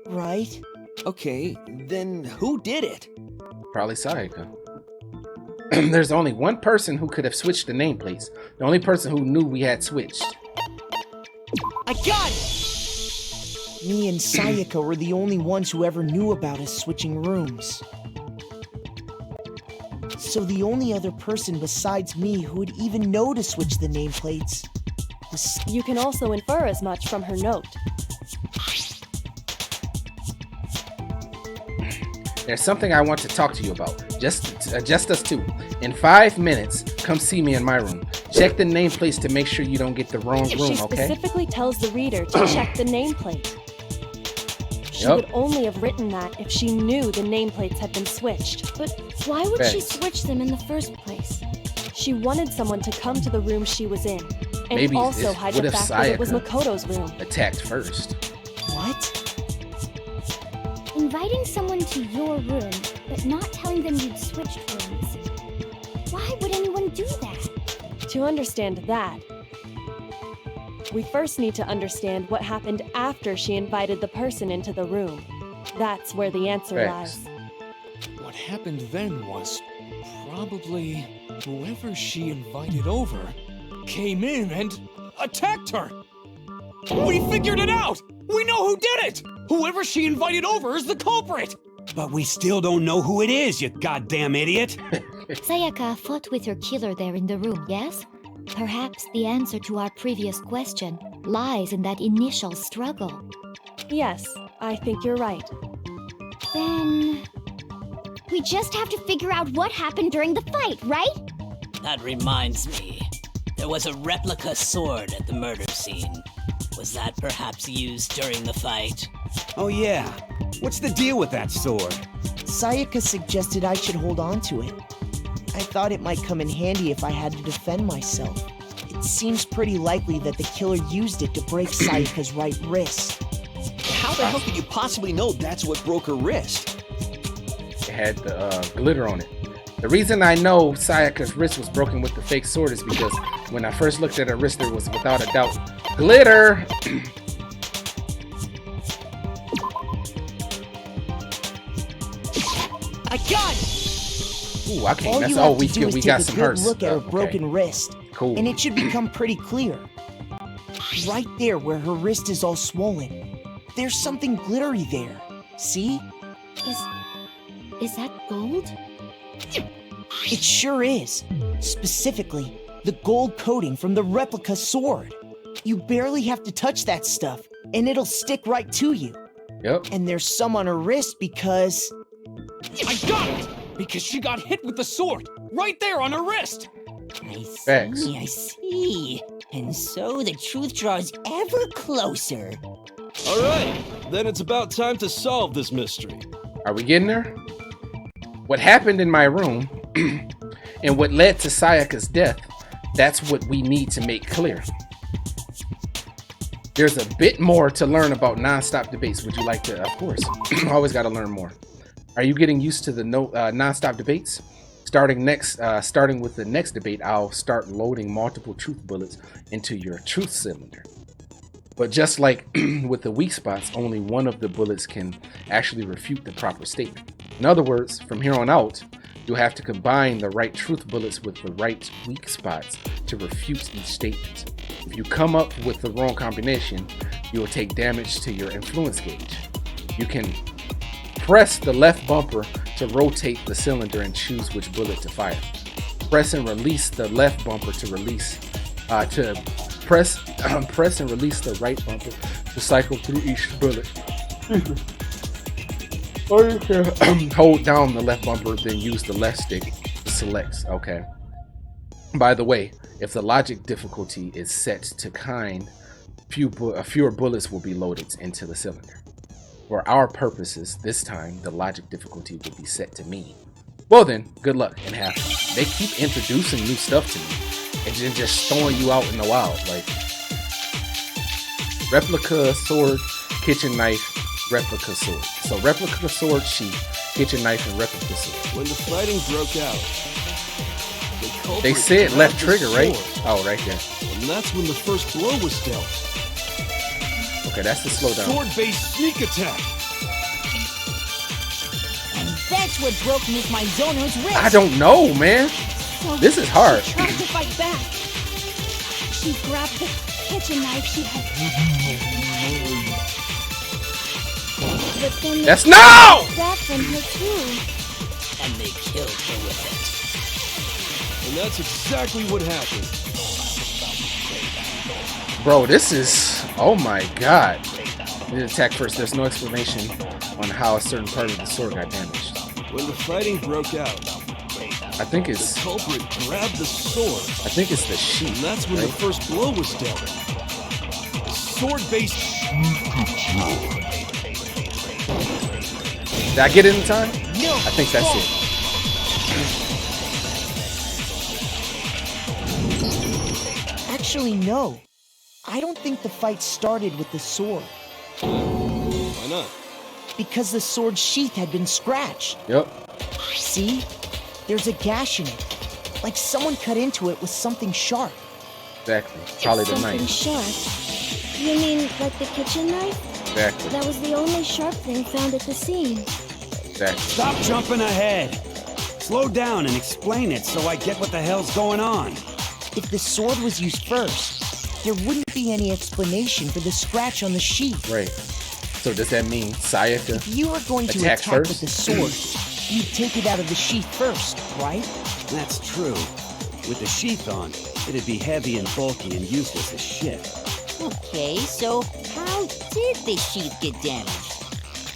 Right? Okay, then who did it? Probably Sayaka. There's only one person who could have switched the nameplates. The only person who knew we had switched. I got it! Me and Sayaka were the only ones who ever knew about us switching rooms. So the only other person besides me who would even know to switch the nameplates was... You can also infer as much from her note. There's something I want to talk to you about. Just us two. In 5 minutes, come see me in my room. Check the nameplates to make sure you don't get the wrong room, She okay? specifically tells the reader to check the nameplate. She would only have written that if she knew the nameplates had been switched. But why would she Thanks. switch them in the first place? She wanted someone to come to the room she was in, and Maybe also hide what the if fact that it was Sayaka Makoto's room. attacked first? What? Inviting someone to your room, but not telling them you'd switched rooms. Why would anyone do that? To understand that, we first need to understand what happened after she invited the person into the room. That's where the answer Facts. lies. What happened then was probably whoever she invited over came in and attacked her. We figured it out! We know who did it! Whoever she invited over is the culprit! But we still don't know who it is, you goddamn idiot. Sayaka fought with her killer there in the room, yes? Perhaps the answer to our previous question lies in that initial struggle. Yes, I think you're right. Then... we just have to figure out what happened during the fight, right? That reminds me. There was a replica sword at the murder scene. Was that perhaps used during the fight? Oh yeah. What's the deal with that sword? Sayaka suggested I should hold on to it. I thought it might come in handy if I had to defend myself. It seems pretty likely that the killer used it to break Sayaka's right wrist. How the hell could you possibly know that's what broke her wrist? It had the glitter on it. The reason I know Sayaka's wrist was broken with the fake sword is because when I first looked at her wrist, there was without a doubt glitter. I got it! Ooh, I can't. All That's you all have we to do get. is We take got a some good hers. look at her Okay. broken wrist, Cool. and it should become pretty clear. Right there where her wrist is all swollen. There's something glittery there. See? Is that gold? It sure is. Specifically, the gold coating from the replica sword. You barely have to touch that stuff, and it'll stick right to you. Yep. And there's some on her wrist because... I got it! Because she got hit with the sword, right there on her wrist! Facts. I see. And so the truth draws ever closer. All right, then it's about time to solve this mystery. Are we getting there? What happened in my room and what led to Sayaka's death, that's what we need to make clear. There's a bit more to learn about non-stop debates. Would you like to? Of course. Always got to learn more. Are you getting used to the non-stop debates? Starting with the next debate, I'll start loading multiple truth bullets into your truth cylinder. But just like with the weak spots, only one of the bullets can actually refute the proper statement. In other words, from here on out, you'll have to combine the right truth bullets with the right weak spots to refute each statement. If you come up with the wrong combination, you will take damage to your influence gauge. You can press the left bumper to rotate the cylinder and choose which bullet to fire. Press and release the left bumper to release press and release the right bumper to cycle through each bullet. Or you can hold down the left bumper, then use the left stick to select. Okay. By the way, if the logic difficulty is set to kind, fewer bullets will be loaded into the cylinder. For our purposes, this time the logic difficulty will be set to medium. Well then, good luck and have fun. They keep introducing new stuff to me and then just throwing you out in the wild. Like replica sword, kitchen knife, replica sword. So replica sword, sheath, kitchen knife, and replica sword. When the fighting broke out, the culprit They said left grabbed the trigger, right? sword, Oh, right there. and that's when the first blow was dealt. Okay, that's the slowdown. Sword-based sneak attack. And that's what broke Miss Mizono's wrist. I don't know, man. So This is hard. She tried to fight back. She grabbed the kitchen knife she had. But then That's they no! took that from her too. And they killed her with it. And that's exactly what happened. Bro, this is... Oh my god. We need to attack first. There's no explanation on how a certain part of the sword got damaged. When the fighting broke out, I think it's... the culprit grabbed the sword, I think it's the and sheath, that's when right? the first blow was dealt. Sword-based. Did I get it in time? No. I think that's it. Actually, no. I don't think the fight started with the sword. Why not? Because the sword's sheath had been scratched. Yep. See? There's a gash in it. Like someone cut into it with something sharp. Exactly. Probably the Something knife. sharp. You mean like the kitchen knife? Exactly. That was the only sharp thing found at the scene. Exactly. Stop jumping ahead. Slow down and explain it so I get what the hell's going on. If the sword was used first, there wouldn't be any explanation for the scratch on the sheath. Right. So does that mean Sayaka If you were going to attack attack with first? the sword, you'd take it out of the sheath first, right? That's true. With the sheath on, it'd be heavy and bulky and useless as shit. Okay, so how did the sheath get damaged?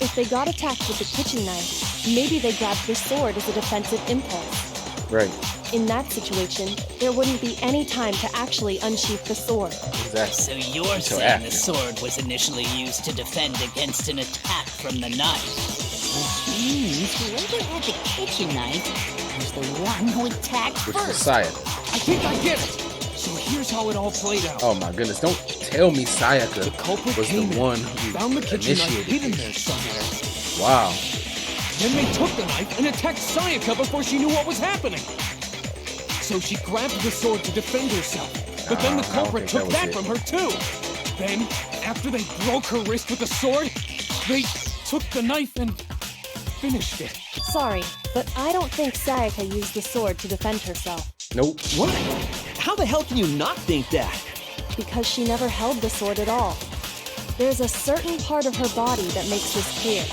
If they got attacked with the kitchen knife, maybe they grabbed the sword as a defensive impulse. Right. In that situation, there wouldn't be any time to actually unsheath the sword. Exactly. So you're Until saying after. the sword was initially used to defend against an attack from the knife? Which means whoever had the kitchen knife was the one who attacked Which was first. Sayaka. I think I get it. So here's how it all played out. Oh my goodness! Don't tell me Sayaka The culprit was the came in, one who found the kitchen knife initiated hidden this. there somewhere. Wow. Then they took the knife and attacked Sayaka before she knew what was happening. So she grabbed the sword to defend herself. But then the I don't culprit think took that that was from her too. Then, after they broke her wrist with the sword, they took the knife and finished it. Sorry, but I don't think Sayaka used the sword to defend herself. Nope. What? How the hell can you not think that? Because she never held the sword at all. There's a certain part of her body that makes this clear.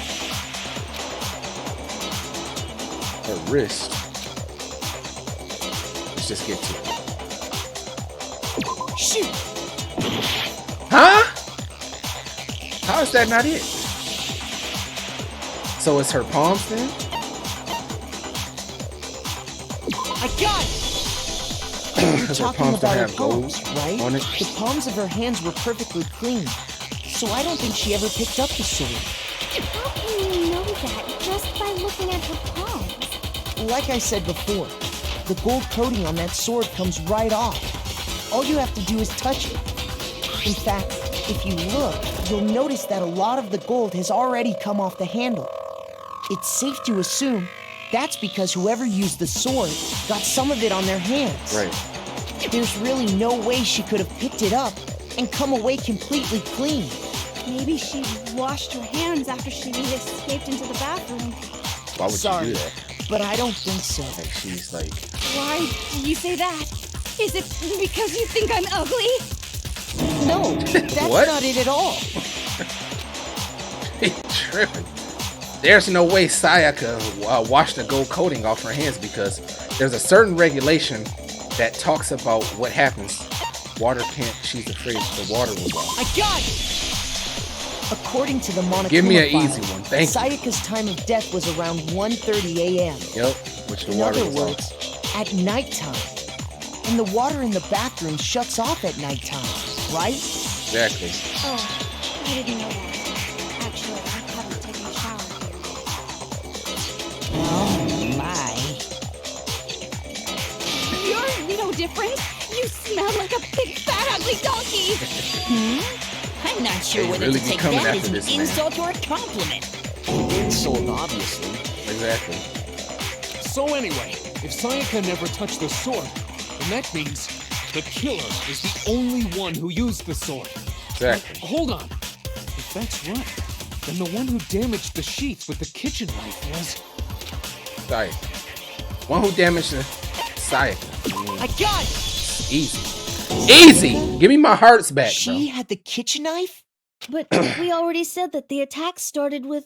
Her wrist. Let's just get to it. Shoot! Huh? How is that not it? So it's her palms then? I got it! You're Because her talking palms don't about her have gold palms, right? on it. The palms of her hands were perfectly clean. So I don't think she ever picked up the sword. How can you know that just by looking at her palms? Like I said before, the gold coating on that sword comes right off. All you have to do is touch it. In fact, if you look, you'll notice that a lot of the gold has already come off the handle. It's safe to assume that's because whoever used the sword got some of it on their hands. Right. There's really no way she could have picked it up and come away completely clean. Maybe she washed her hands after she escaped into the bathroom. Why would Sorry, you do that? but I don't think so. Like she's like, Why do you say that? Is it because you think I'm ugly? No, that's What? not it at all. he tripping. There's no way Sayaka washed the gold coating off her hands because there's a certain regulation that talks about what happens. Water can't, she's afraid the water will wash. I got it! According to the Monokuma Give me an file, easy one, thank you. Sayaka's time of death was around 1:30 a.m. Yep, which the In water other was off. words, at nighttime. And the water in the bathroom shuts off at nighttime, right? Exactly. Oh, I didn't know that. Actually, I haven't taken a shower here. Oh my. You're no different. You smell like a big fat ugly donkey. I'm not sure They whether really to be take coming that after as an this man. insult or a compliment. Insult, obviously. Exactly. So anyway, if Sayaka never touched the sword, then that means the killer is the only one who used the sword. Exactly. But hold on. If that's right, then the one who damaged the sheath with the kitchen knife was... Sayaka. One who damaged the Sayaka. I mean, I got it! easy. Easy! Give me my hearts back, She bro. had the kitchen knife? But we already said that the attack started with...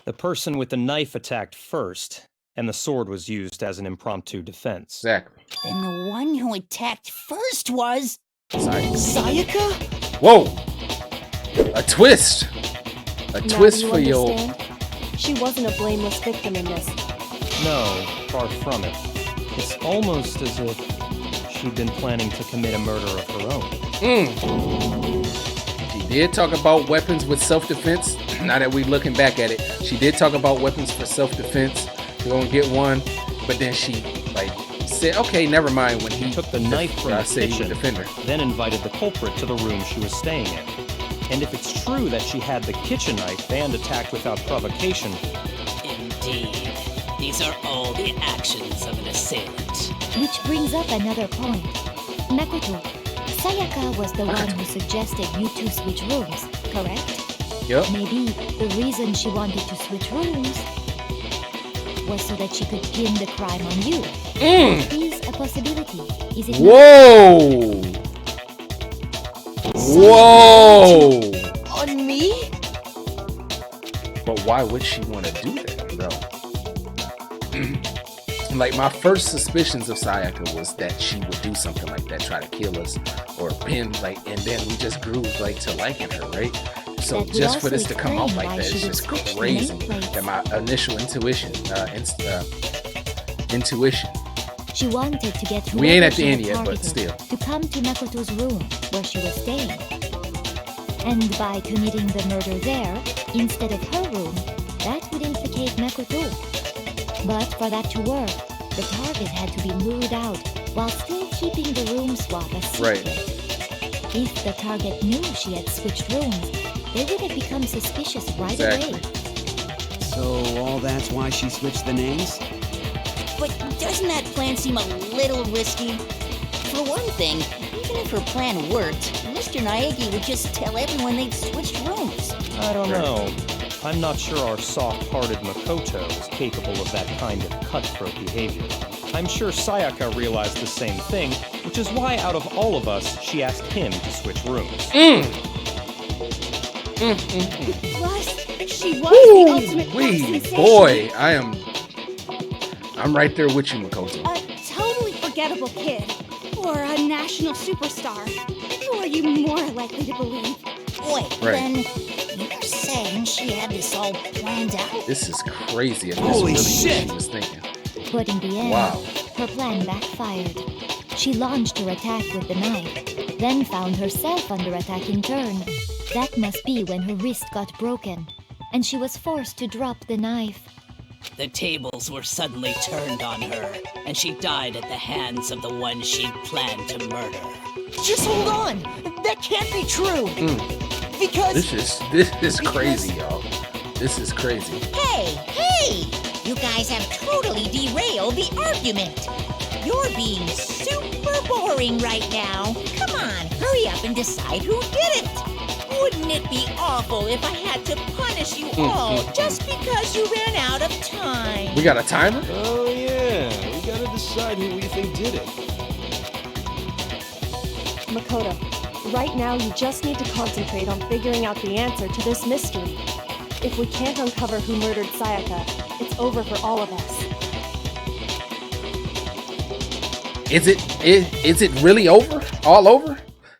The person with the knife attacked first, and the sword was used as an impromptu defense. Exactly. Then the one who attacked first was... Sayaka. Sayaka? Whoa! A twist! A Now twist you for your... understand? She wasn't a blameless victim in this. No, far from it. It's almost as if she'd been planning to commit a murder of her own. She did talk about weapons with self-defense. now that we looking back at it, she did talk about weapons for self-defense. We're gonna get one, but then she like said, "Okay, never mind." When he took the knife from the kitchen, defender, then invited the culprit to the room she was staying in. And if it's true that she had the kitchen knife and attacked without provocation, indeed, these are all the actions of an assailant. Which brings up another point. Makoto, Sayaka was the one who suggested you two switch rooms, correct? Yep. Maybe the reason she wanted to switch rooms was so that she could pin the crime on you. Is a possibility, is it Whoa! Whoa! On me? But why would she want to do that, though? Like, my first suspicions of Sayaka was that she would do something like that, try to kill us or pin, like, and then we just grew like to liking her, right? So just for this to come out like that is just crazy. That my initial intuition. She wanted to get we ain't at the whoever end she yet, had but still. to come to Makoto's room where she was staying. And by committing the murder there, instead of her room, that would implicate Makoto. But for that to work, the target had to be lured out while still keeping the room swap a secret. Right. If the target knew she had switched rooms, they would have become suspicious right away. So all that's why she switched the names? But doesn't that plan seem a little risky? For one thing, even if her plan worked, Mr. Naegi would just tell everyone they'd switched rooms. I don't know. I'm not sure our soft-hearted Makoto is capable of that kind of cutthroat behavior. I'm sure Sayaka realized the same thing, which is why out of all of us, she asked him to switch rooms. Plus, she was the ultimate sensation. Boy, I'm right there with you, Makoto. A totally forgettable kid. Or a national superstar. Who are you more likely to believe? Wait, then you're saying she had this all planned out? This is crazy. Holy shit! She was thinking. But in the end, Wow. her plan backfired. She launched her attack with the knife, then found herself under attack in turn. That must be when her wrist got broken, and she was forced to drop the knife. The tables were suddenly turned on her, and she died at the hands of the one she'd planned to murder. Just hold on! That can't be true! Because... This is crazy, y'all. This is crazy. Hey! You guys have totally derailed the argument. You're being super boring right now. Come on, hurry up and decide who did it. Wouldn't it be awful if I had to punish you all just because you ran out of time? We got a timer? Oh yeah, we gotta decide who we think did it. Makoto, right now you just need to concentrate on figuring out the answer to this mystery. If we can't uncover who murdered Sayaka, it's over for all of us. Is it really over? All over?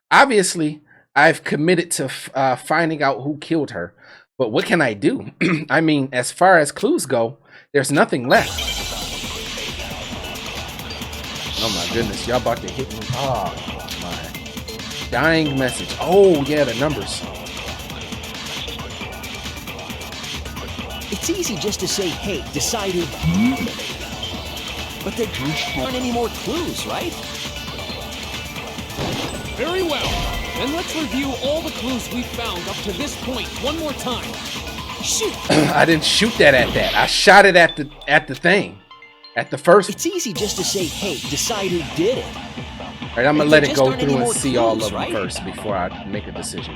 Obviously, I've committed to finding out who killed her. But what can I do? I mean, as far as clues go, there's nothing left. Oh my goodness, y'all about to hit me. Oh my. Dying message. Oh yeah, the numbers. It's easy just to say, hey, decide who. But there aren't any more clues, right? Very well. Then let's review all the clues we found up to this point one more time. Shoot! I didn't shoot that at that. I shot it at the thing. At the first. It's easy just to say, hey, decide who did it. All right, I'm gonna let it go through and see all of them first before I make a decision.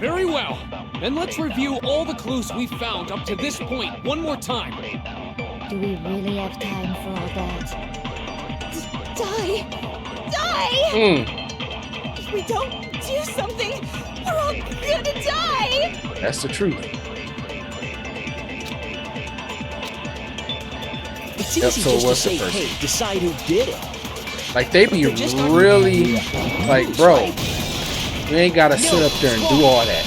Very well. Then let's review all the clues we found up to this point one more time. Do we really have time for all that? Die! If we don't do something, we're all gonna die! That's the truth. It's easy just to say, hey, decide who did it. Like, they be really, like, bro, we ain't gotta sit up there and do all that.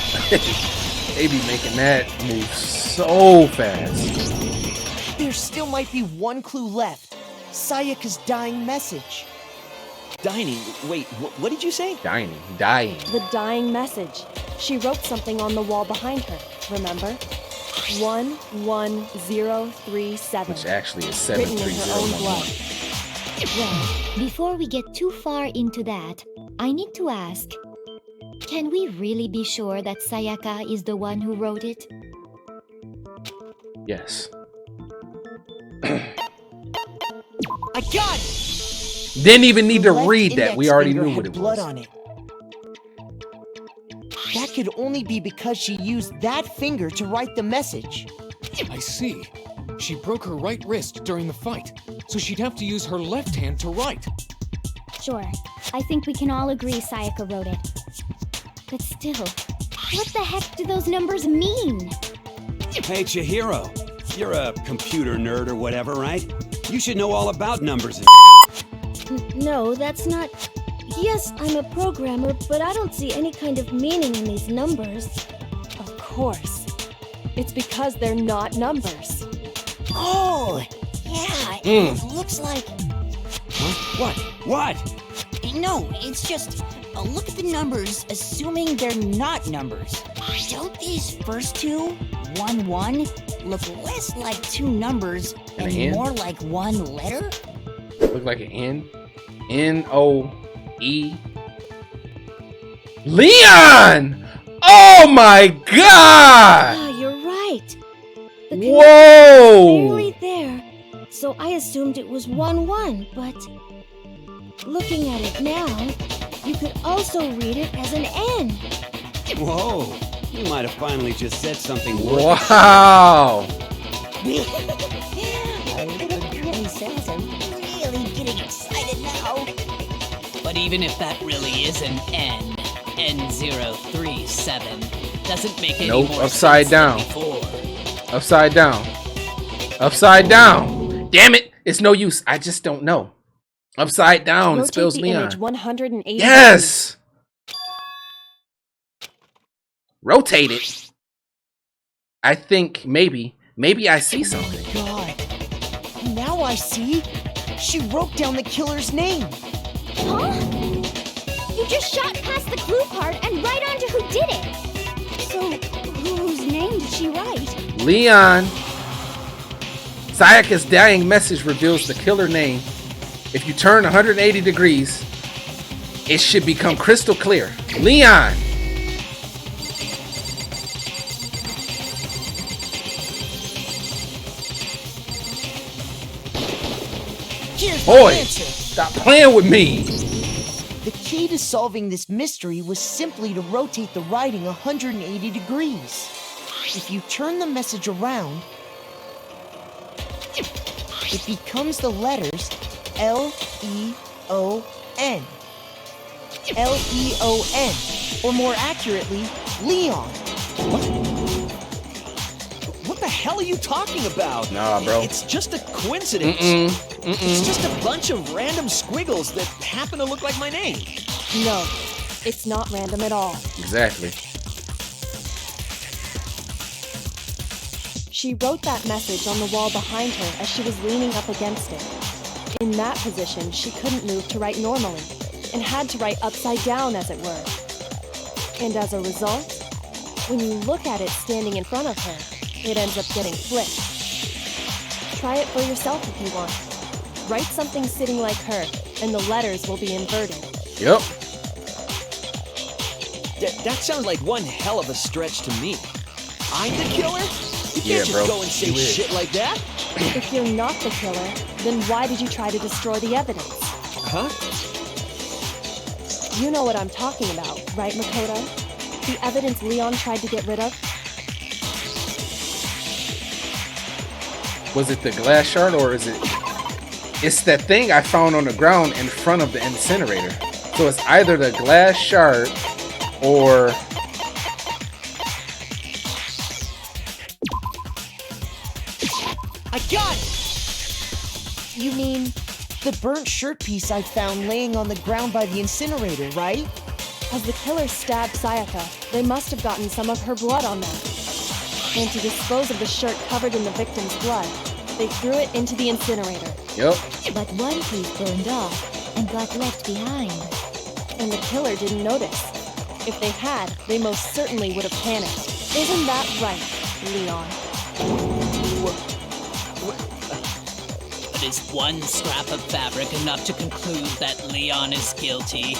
They be making that move so fast. There still might be one clue left. Sayaka's dying message. Dining? Wait, what did you say? Dying. The dying message. She wrote something on the wall behind her. remember? 11037. Which actually is Written in her own blood. 73011. Well, before we get too far into that, I need to ask, can we really be sure that Sayaka is the one who wrote it? Yes. I got it! Didn't even need The to left read that. index We already finger knew had what it blood was. on it. That could only be because she used that finger to write the message. I see. She broke her right wrist during the fight, so she'd have to use her left hand to write. Sure, I think we can all agree Sayaka wrote it. But still, what the heck do those numbers mean? Hey, Chihiro. You're a computer nerd or whatever, right? You should know all about numbers and No, that's not... Yes, I'm a programmer, but I don't see any kind of meaning in these numbers. Of course. It's because they're not numbers. Oh, yeah, Mm. it looks like... Huh? What? What? No, it's just... look at the numbers, assuming they're not numbers. Don't these first two, 1, 1, look less like two numbers And and an N? more like one letter? Look like an N. N-O-E. Leon! Oh my god! Ah, you're right. The Whoa! barely there, so I assumed it was 1, 1, but... Looking at it now, you could also read it as an N. Whoa. You might have finally just said something worth Wow! Little granny says I'm really getting excited now. But even if that really is an N, N037, doesn't make any Nope, more upside sense than down. before. Upside down. Upside down. Damn it! It's no use. I just don't know. Upside down. It Rotate spells the Leon. image 180 Yes! Rotate it. I think maybe I see something. God. Now I see. She wrote down the killer's name. Huh? You just shot past the clue part and right onto who did it. So, whose name did she write? Leon. Sayaka's dying message reveals the killer name. If you turn 180 degrees, it should become crystal clear. Leon. Here's Boy, my answer. stop playing with me. The key to solving this mystery was simply to rotate the writing 180 degrees. If you turn the message around, it becomes the letters L-E-O-N. L-E-O-N. Or more accurately, Leon. What the hell are you talking about? Nah, bro. It's just a coincidence. It's just a bunch of random squiggles that happen to look like my name. No, it's not random at all. Exactly. She wrote that message on the wall behind her as she was leaning up against it. In that position, she couldn't move to write normally, and had to write upside down, as it were. And as a result, when you look at it standing in front of her, it ends up getting flipped. Try it for yourself if you want. Write something sitting like her, and the letters will be inverted. Yep. That sounds like one hell of a stretch to me. I'm the killer? You can't Yeah, just bro. go and say You is. shit like that. If you're not the killer, then why did you try to destroy the evidence? Huh? You know what I'm talking about, right, Makoto? The evidence Leon tried to get rid of? Was it the glass shard or is it... It's that thing I found on the ground in front of the incinerator. So it's either the glass shard or... I got it! You mean the burnt shirt piece I found laying on the ground by the incinerator, right? As the killer stabbed Sayaka, they must have gotten some of her blood on them. And to dispose of the shirt covered in the victim's blood, they threw it into the incinerator. Yep. But one piece burned off and got left behind. And the killer didn't notice. If they had, they most certainly would have panicked. Isn't that right, Leon? But is one scrap of fabric enough to conclude that Leon is guilty?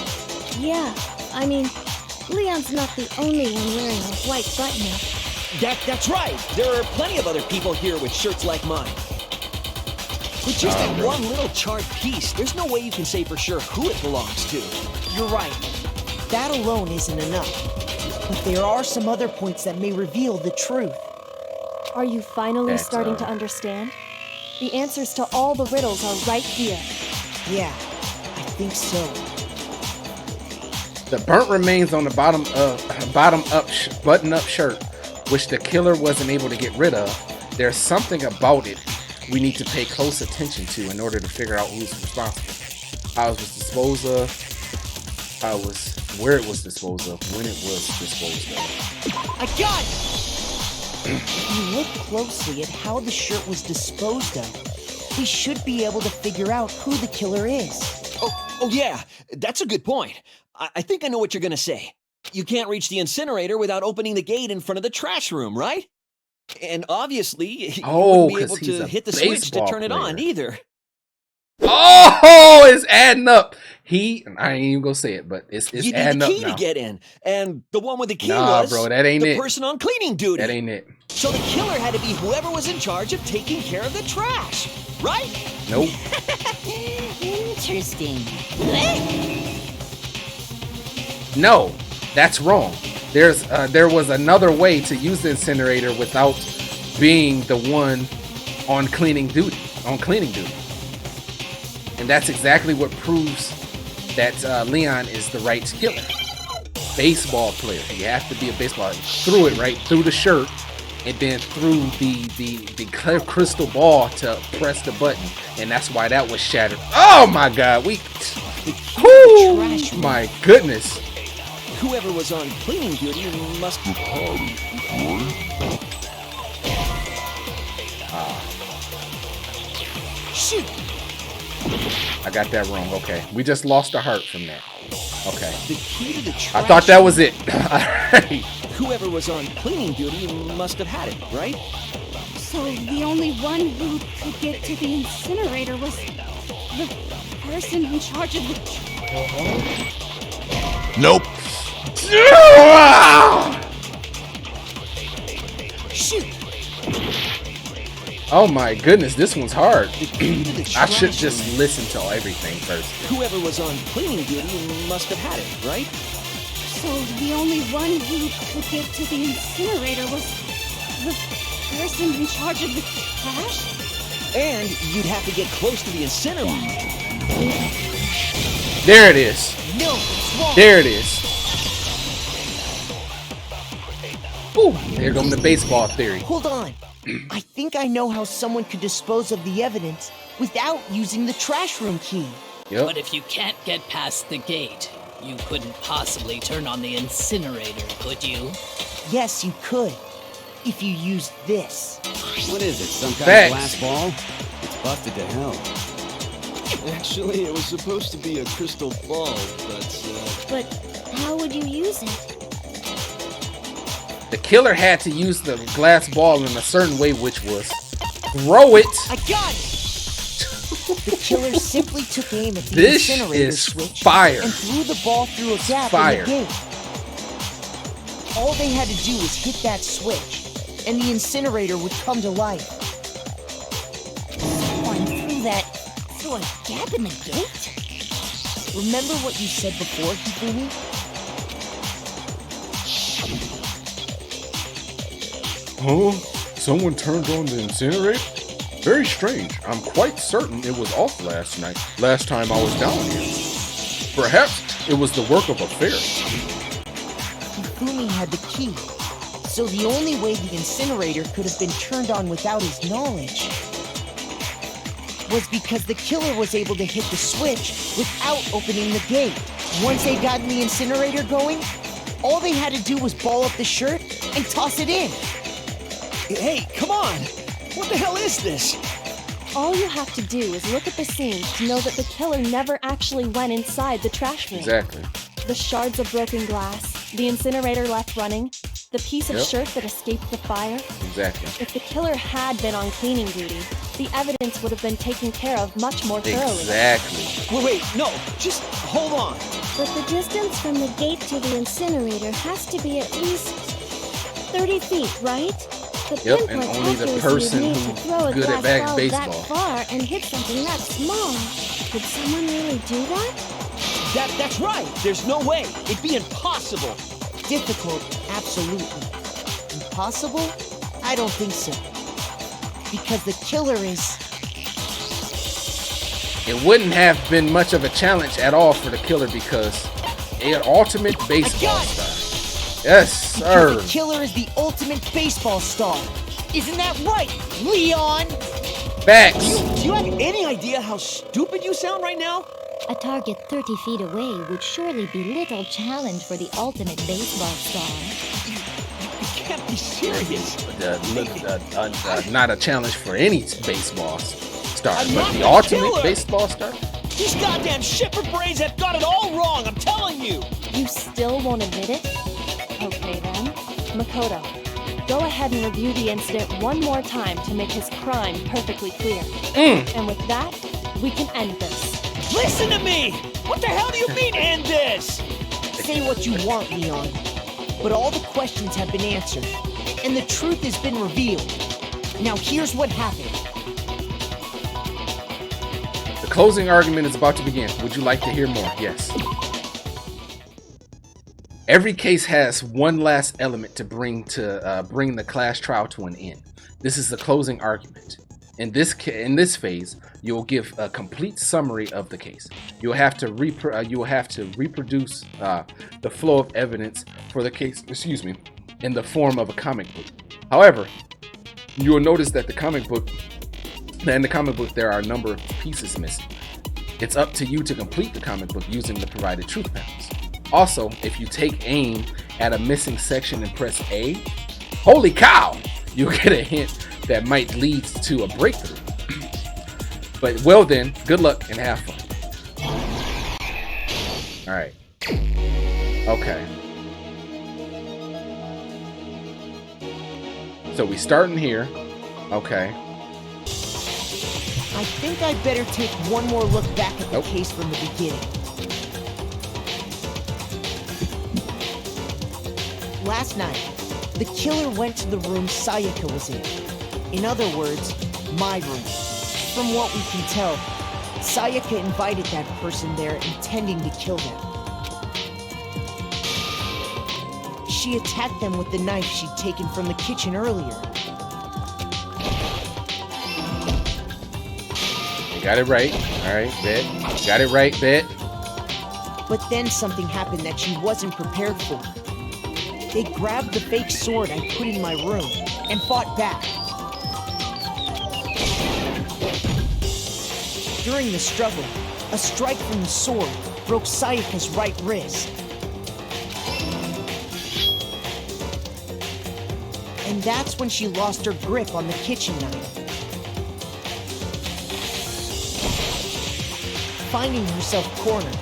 Yeah, I mean, Leon's not the only one wearing a white button-up. That's right. There are plenty of other people here with shirts like mine. With just that one little charred piece, there's no way you can say for sure who it belongs to. You're right. That alone isn't enough. But there are some other points that may reveal the truth. Are you finally starting to understand? The answers to all the riddles are right here. Yeah, I think so. The burnt remains on the button-up shirt, which the killer wasn't able to get rid of. There's something about it we need to pay close attention to in order to figure out who's responsible. How it was disposed of, where it was disposed of, when it was disposed of. I got it! If you look closely at how the shirt was disposed of, we should be able to figure out who the killer is. Oh yeah, that's a good point. I think I know what you're gonna say. You can't reach the incinerator without opening the gate in front of the trash room, right? And obviously, you wouldn't be able to hit the switch to turn it on either. Oh, it's adding up. I ain't even gonna say it, but it's you adding need up the key now. to get in, and the one with the key Nah, was bro, that ain't the it. person on cleaning duty. That ain't it. So the killer had to be whoever was in charge of taking care of the trash, right? Nope. Interesting. No, that's wrong. There was another way to use the incinerator without being the one on cleaning duty. And that's exactly what proves that Leon is the right killer. Baseball player. You have to be a baseball player. Threw it right through the shirt and then threw the clear crystal ball to press the button. And that's why that was shattered. Oh my God. My goodness. Whoever was on cleaning duty must be Shoot! I got that wrong. Okay. We just lost a heart from that. Okay. The key to the trash. I thought that was it. Whoever was on cleaning duty must have had it, right? So the only one who could get to the incinerator was the person in charge of the... Nope. Shoot! Oh my goodness, this one's hard. I should just listen to everything first. Whoever was on cleaning duty must have had it, right? So the only one who could get to the incinerator was the person in charge of the trash? And you'd have to get close to the incinerator. There it is. No, it's wrong. There it is. Ooh, there goes the baseball theory. Hold on. I think I know how someone could dispose of the evidence without using the trash room key. Yep. But if you can't get past the gate, you couldn't possibly turn on the incinerator, could you? Yes, you could. If you used this. What is it, some kind Facts. of glass ball? It's busted to hell. Actually, it was supposed to be a crystal ball, but... But how would you use it? The killer had to use the glass ball in a certain way, which was throw it. I got it! The killer simply took aim at the This incinerator is switch fire. and threw the ball through a gap Fire. in the gate. All they had to do was hit that switch, and the incinerator would come to life. Someone threw a gap in the gate? Remember what you said before, Hifumi? Huh? Someone turned on the incinerator? Very strange. I'm quite certain it was off last time I was down here. Perhaps it was the work of a fairy. Hifumi had the key, so the only way the incinerator could have been turned on without his knowledge was because the killer was able to hit the switch without opening the gate. Once they'd gotten the incinerator going, all they had to do was ball up the shirt and toss it in. Hey, come on! What the hell is this? All you have to do is look at the scene to know that the killer never actually went inside the trash room. Exactly. The shards of broken glass, the incinerator left running, The piece of shirt that escaped the fire? Exactly. If the killer had been on cleaning duty, the evidence would have been taken care of much more thoroughly. Exactly. Wait, no, just hold on. But the distance from the gate to the incinerator has to be at least 30 feet, right? The Yep, and pinpoint only the accuracy person you'd need who's to throw a good at glass ball baseball. that far and hit something that small. Could someone really do that? That's right. There's no way. It'd be impossible. Difficult, absolutely. Impossible? I don't think so. Because the killer is... It wouldn't have been much of a challenge at all for the killer because an ultimate baseball star. Yes, sir. Because the killer is the ultimate baseball star. Isn't that right, Leon? Facts. Do you have any idea how stupid you sound right now? A target 30 feet away would surely be little challenge for the ultimate baseball star. You can't be serious. Not a challenge for any baseball star, I'm but not the the ultimate killer. baseball star? These goddamn shipper brains have got it all wrong, I'm telling you! You still won't admit it? Okay then. Makoto, go ahead and review the incident one more time to make his crime perfectly clear. And with that, we can end this. Listen to me! What the hell do you mean, end this? Say what you want, Leon. But all the questions have been answered, and the truth has been revealed. Now here's what happened. The closing argument is about to begin. Would you like to hear more? Yes. Every case has one last element to bring the class trial to an end. This is the closing argument. In this phase, you will give a complete summary of the case. You will have to reproduce the flow of evidence for the case, in the form of a comic book. However, you will notice that in the comic book there are a number of pieces missing. It's up to you to complete the comic book using the provided truth panels. Also, if you take aim at a missing section and press A, holy cow, you'll get a hint that might lead to a breakthrough. But well then, good luck and have fun. Alright. Okay. So we starting here. Okay. I think I'd better take one more look back at the case from the beginning. Last night, the killer went to the room Sayaka was in. In other words, my room. From what we can tell, Sayaka invited that person there intending to kill them. She attacked them with the knife she'd taken from the kitchen earlier. You got it right. Alright, bet. Got it right, bet. But then something happened that she wasn't prepared for. They grabbed the fake sword I put in my room and fought back. During the struggle, a strike from the sword broke Sayaka's right wrist. And that's when she lost her grip on the kitchen knife. Finding herself cornered,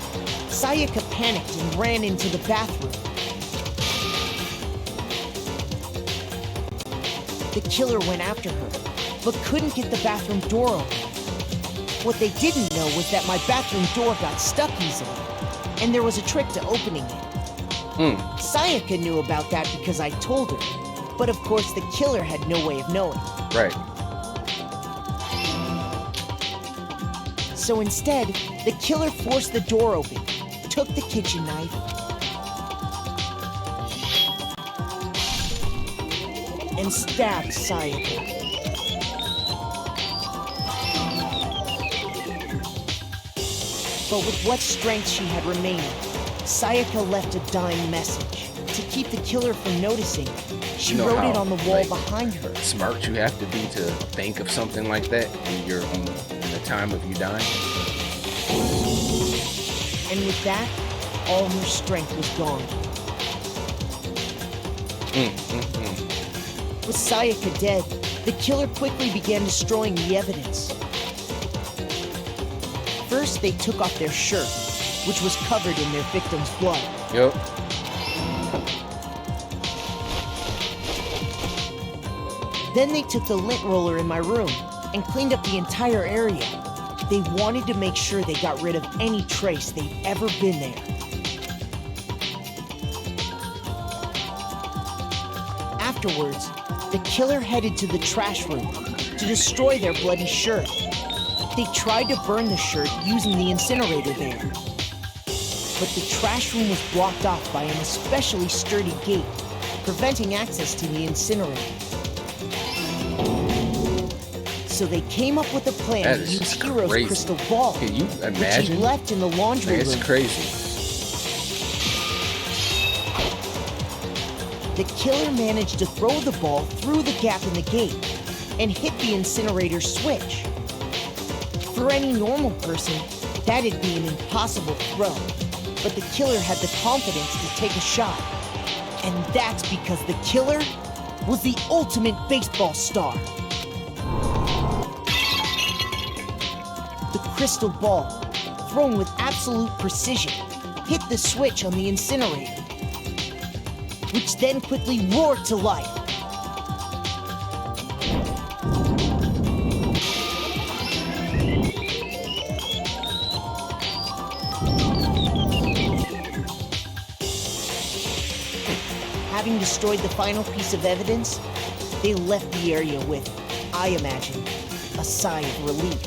Sayaka panicked and ran into the bathroom. The killer went after her, but couldn't get the bathroom door open. What they didn't know was that my bathroom door got stuck easily, and there was a trick to opening it. Sayaka knew about that because I told her, but of course the killer had no way of knowing. Right. So instead, the killer forced the door open, took the kitchen knife, and stabbed Sayaka. But with what strength she had remaining, Sayaka left a dying message. To keep the killer from noticing, she wrote it on the wall behind her. Smart you have to be to think of something like that when you're in the time of you dying. And with that, all her strength was gone. With Sayaka dead, the killer quickly began destroying the evidence. First, they took off their shirt, which was covered in their victim's blood. Yep. Then they took the lint roller in my room and cleaned up the entire area. They wanted to make sure they got rid of any trace they'd ever been there. Afterwards, the killer headed to the trash room to destroy their bloody shirt. They tried to burn the shirt using the incinerator there. But the trash room was blocked off by an especially sturdy gate, preventing access to the incinerator. So they came up with a plan to use Hero's crazy. crystal ball, Can you which imagine? he left in the laundry room. It's crazy. The killer managed to throw the ball through the gap in the gate and hit the incinerator switch. For any normal person, that'd be an impossible throw, but the killer had the confidence to take a shot. And that's because the killer was the ultimate baseball star. The crystal ball, thrown with absolute precision, hit the switch on the incinerator, which then quickly roared to life. Having destroyed the final piece of evidence, they left the area with, I imagine, a sigh of relief.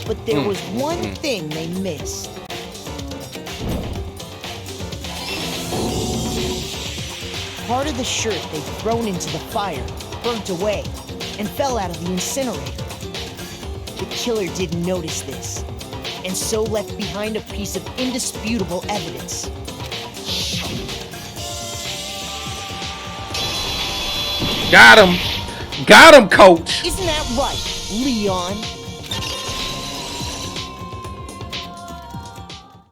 But there was one thing they missed. Part of the shirt they'd thrown into the fire burnt away and fell out of the incinerator. The killer didn't notice this, and so left behind a piece of indisputable evidence. Got him! Got him, coach! Isn't that right, Leon?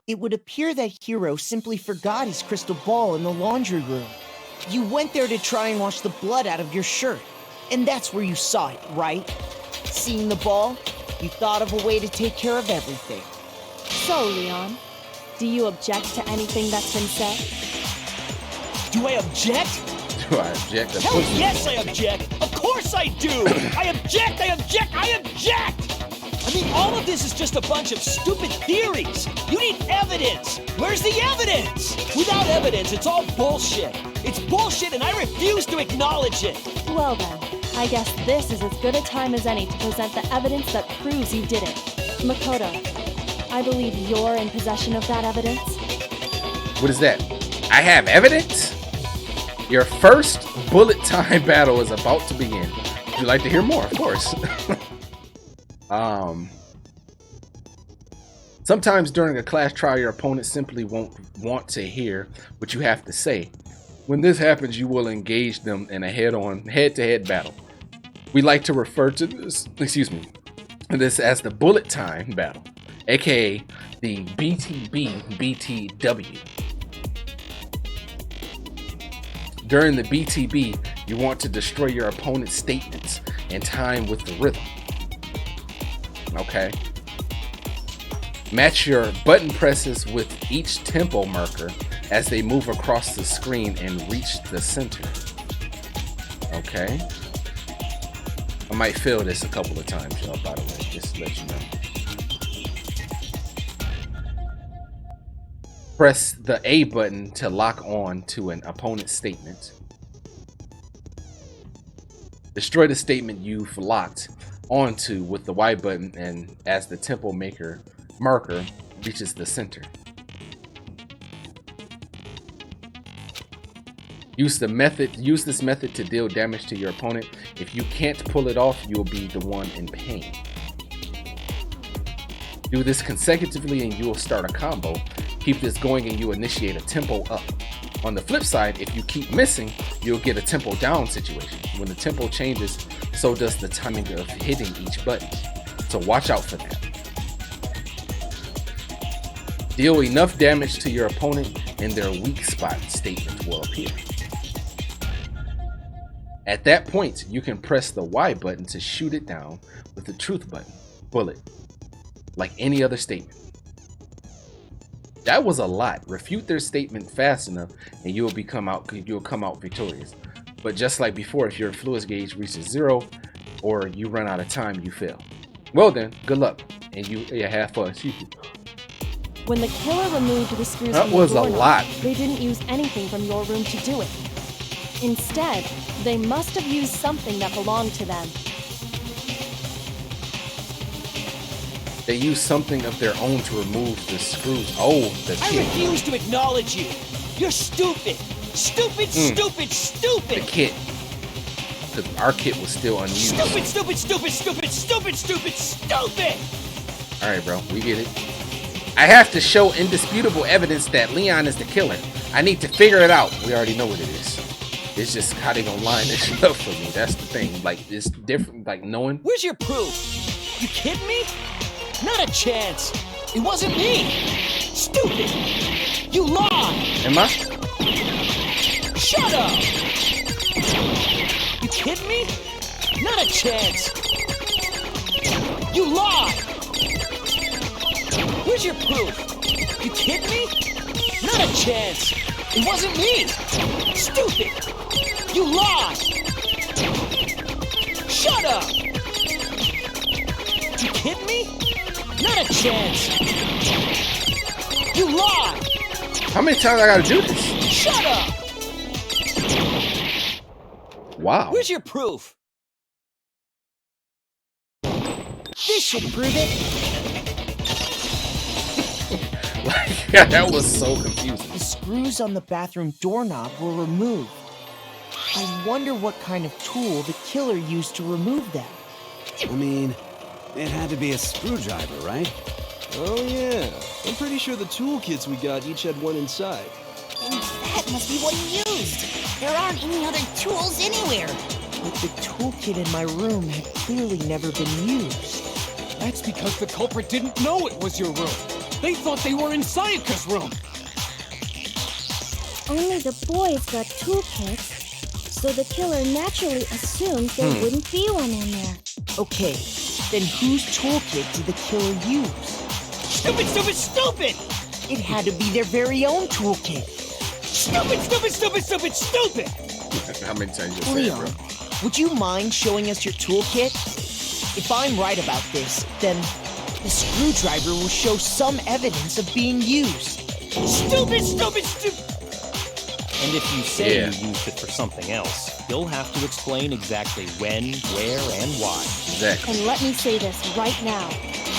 It would appear that Hero simply forgot his crystal ball in the laundry room. You went there to try and wash the blood out of your shirt, and that's where you saw it, right? Seeing the ball, you thought of a way to take care of everything. So, Leon, do you object to anything that's been said? Do I object? Do I object? Hell yes, I object! Of course I do! I object! I object! I object! I mean, all of this is just a bunch of stupid theories. You need evidence. Where's the evidence? Without evidence, it's all bullshit. It's bullshit, and I refuse to acknowledge it. Well then, I guess this is as good a time as any to present the evidence that proves you did it. Makoto, I believe you're in possession of that evidence. What is that? I have evidence? Your first bullet time battle is about to begin. Would you like to hear more? Of course. Sometimes during a class trial, your opponent simply won't want to hear what you have to say. When this happens, you will engage them in a head-to-head battle. We like to refer to this as the bullet time battle, aka the BTB-BTW. During the BTB, you want to destroy your opponent's statements and time with the rhythm. Okay. Match your button presses with each tempo marker as they move across the screen and reach the center. Okay. I might fail this a couple of times, y'all, by the way, just to let you know. Press the A button to lock on to an opponent's statement. Destroy the statement you've locked onto with the Y button, and as the tempo marker reaches the center. Use this method to deal damage to your opponent. If you can't pull it off, you'll be the one in pain. Do this consecutively and you will start a combo. Keep this going and you initiate a tempo up. On the flip side, if you keep missing, you'll get a tempo down situation. When the tempo changes, so does the timing of hitting each button. So watch out for that. Deal enough damage to your opponent and their weak spot statement will appear. At that point, you can press the Y button to shoot it down with the truth bullet, like any other statement. That was a lot. Refute their statement fast enough and you'll come out victorious. But just like before, if your influence gauge reaches 0 or you run out of time, you fail. Well then, good luck, and you have fun. When the killer removed the screws That from the was a doorknob, lot. they didn't use anything from your room to do it. Instead, they must have used something that belonged to them. They used something of their own to remove the screws. Oh, the I kit. refuse to acknowledge you. You're stupid. Stupid, stupid, The stupid. kit. Our kit was still unused. Stupid, stupid, stupid, stupid, stupid, stupid, stupid. All right, bro, we get it. I have to show indisputable evidence that Leon is the killer. I need to figure it out. We already know what it is. It's just how they gonna line this shit up for me. That's the thing. Like, it's different. Like, knowing. Where's your proof? You kidding me? Not a chance. It wasn't me. Stupid. You lied. Am I? Shut up. You kidding me? Not a chance. You lied. Where's your proof? You kidding me? Not a chance. It wasn't me. Stupid. You lied. Shut up. You kidding me? Not a chance. You lied. How many times I gotta do this? Shut up. Wow. Where's your proof? This should prove it. Yeah, that was so confusing. The screws on the bathroom doorknob were removed. I wonder what kind of tool the killer used to remove them. I mean, it had to be a screwdriver, right? Oh yeah, I'm pretty sure the toolkits we got each had one inside. And that must be what he used. There aren't any other tools anywhere. But the toolkit in my room had clearly never been used. That's because the culprit didn't know it was your room. They thought they were in Sayaka's room. Only the boys got toolkits, so the killer naturally assumed there wouldn't be one in there. Okay, then whose toolkit did the killer use? Stupid, stupid, stupid! It had to be their very own toolkit. Stupid, stupid, stupid, stupid, stupid! How many times you said, Leon, bro? would you mind showing us your toolkit? If I'm right about this, then the screwdriver will show some evidence of being used. Stupid, stupid, stupid! And if you say you used it for something else, you'll have to explain exactly when, where, and why. Exactly. And let me say this right now.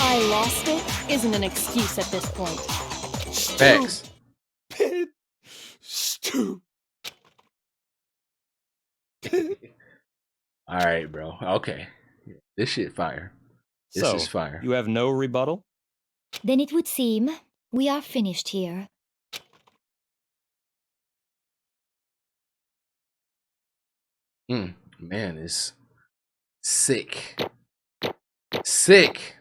I lost it isn't an excuse at this point. Facts. Stupid. All right, bro. Okay. This shit fire. This So, is fire. you have no rebuttal? Then it would seem we are finished here. Man, it's sick. Sick.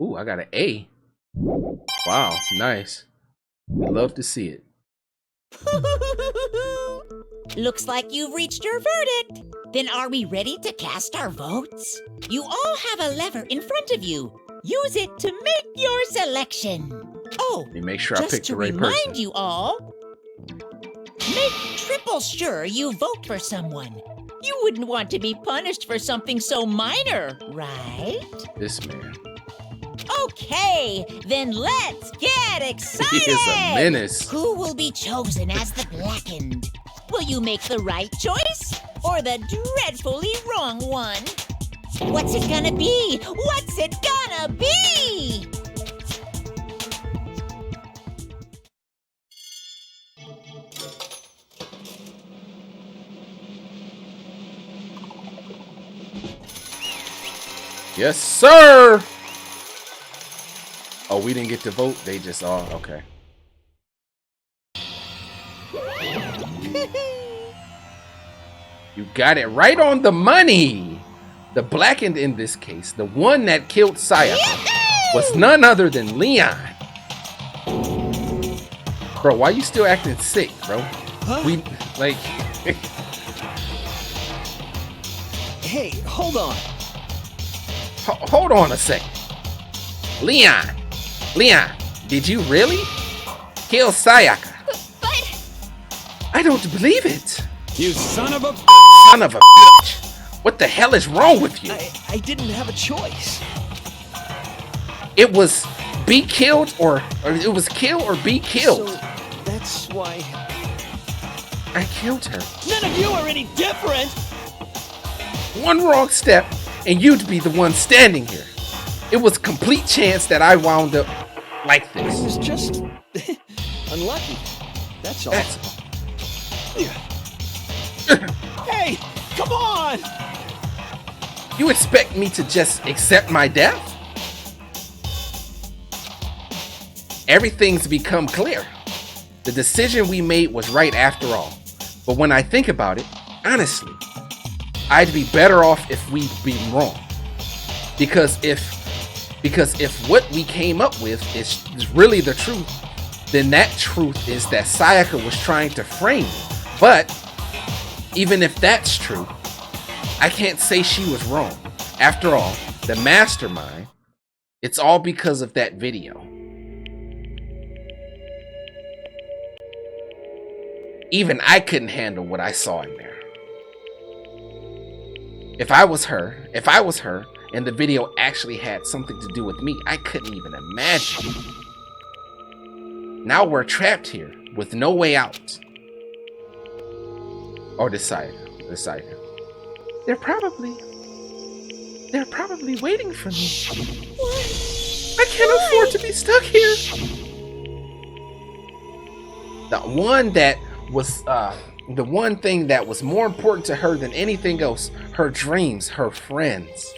Ooh, I got an A. Wow, nice. Love to see it. Looks like you've reached your verdict. Then are we ready to cast our votes? You all have a lever in front of you. Use it to make your selection. Oh, Let me make sure I just picked to the right remind person. you all, make triple sure you vote for someone. You wouldn't want to be punished for something so minor, right? This man. Okay, then let's get excited! He is a menace. Who will be chosen as the Blackened? Will you make the right choice or the dreadfully wrong one? What's it gonna be? What's it gonna be? Yes, sir! Oh, we didn't get to vote? They just all, okay. You got it right on the money! The Blackened in this case, the one that killed Sayaka, was none other than Leon. Bro, why you still acting sick, bro? Huh? We, like... Hey, hold on. Hold on a second. Leon, did you really kill Sayaka? But I don't believe it. You son of a... Son of a bitch. What the hell is wrong with you? I didn't have a choice. It was be killed or it was kill or be killed. So that's why... I killed her. None of you are any different! One wrong step and you'd be the one standing here. It was complete chance that I wound up like this. It was just unlucky. That's all. Hey, come on! You expect me to just accept my death? Everything's become clear. The decision we made was right after all. But when I think about it, honestly, I'd be better off if we'd been wrong. Because if what we came up with is really the truth, then that truth is that Sayaka was trying to frame me. But even if that's true, I can't say she was wrong. After all, the mastermind, it's all because of that video. Even I couldn't handle what I saw in there. If I was her, and the video actually had something to do with me, I couldn't even imagine. Now we're trapped here with no way out. Or decide. They're probably waiting for me. What? I can't afford to be stuck here. The one thing that was more important to her than anything else, her dreams, her friends.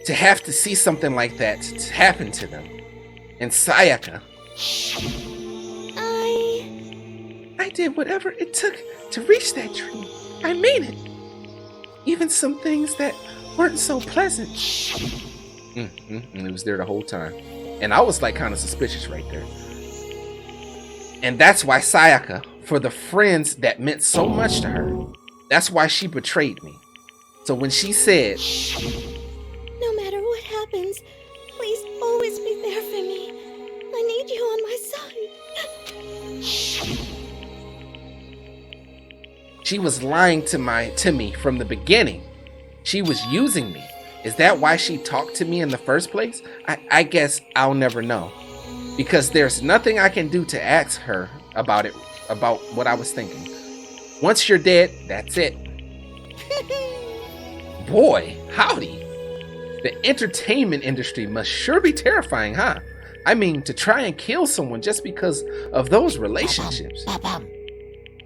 To have to see something like that happen to them. And Sayaka. I did whatever it took to reach that dream. I made it. Even some things that weren't so pleasant. It was there the whole time. And I was like kind of suspicious right there. And that's why Sayaka, for the friends that meant so much to her, that's why she betrayed me. So when she said, no matter what happens, please always be there for me. I need you on my side. she was lying to me from the beginning. She was using me. Is that why she talked to me in the first place? I guess I'll never know. Because there's nothing I can do to ask her about what I was thinking. Once you're dead, that's it. Boy, howdy. The entertainment industry must sure be terrifying, huh? I mean, to try and kill someone just because of those relationships.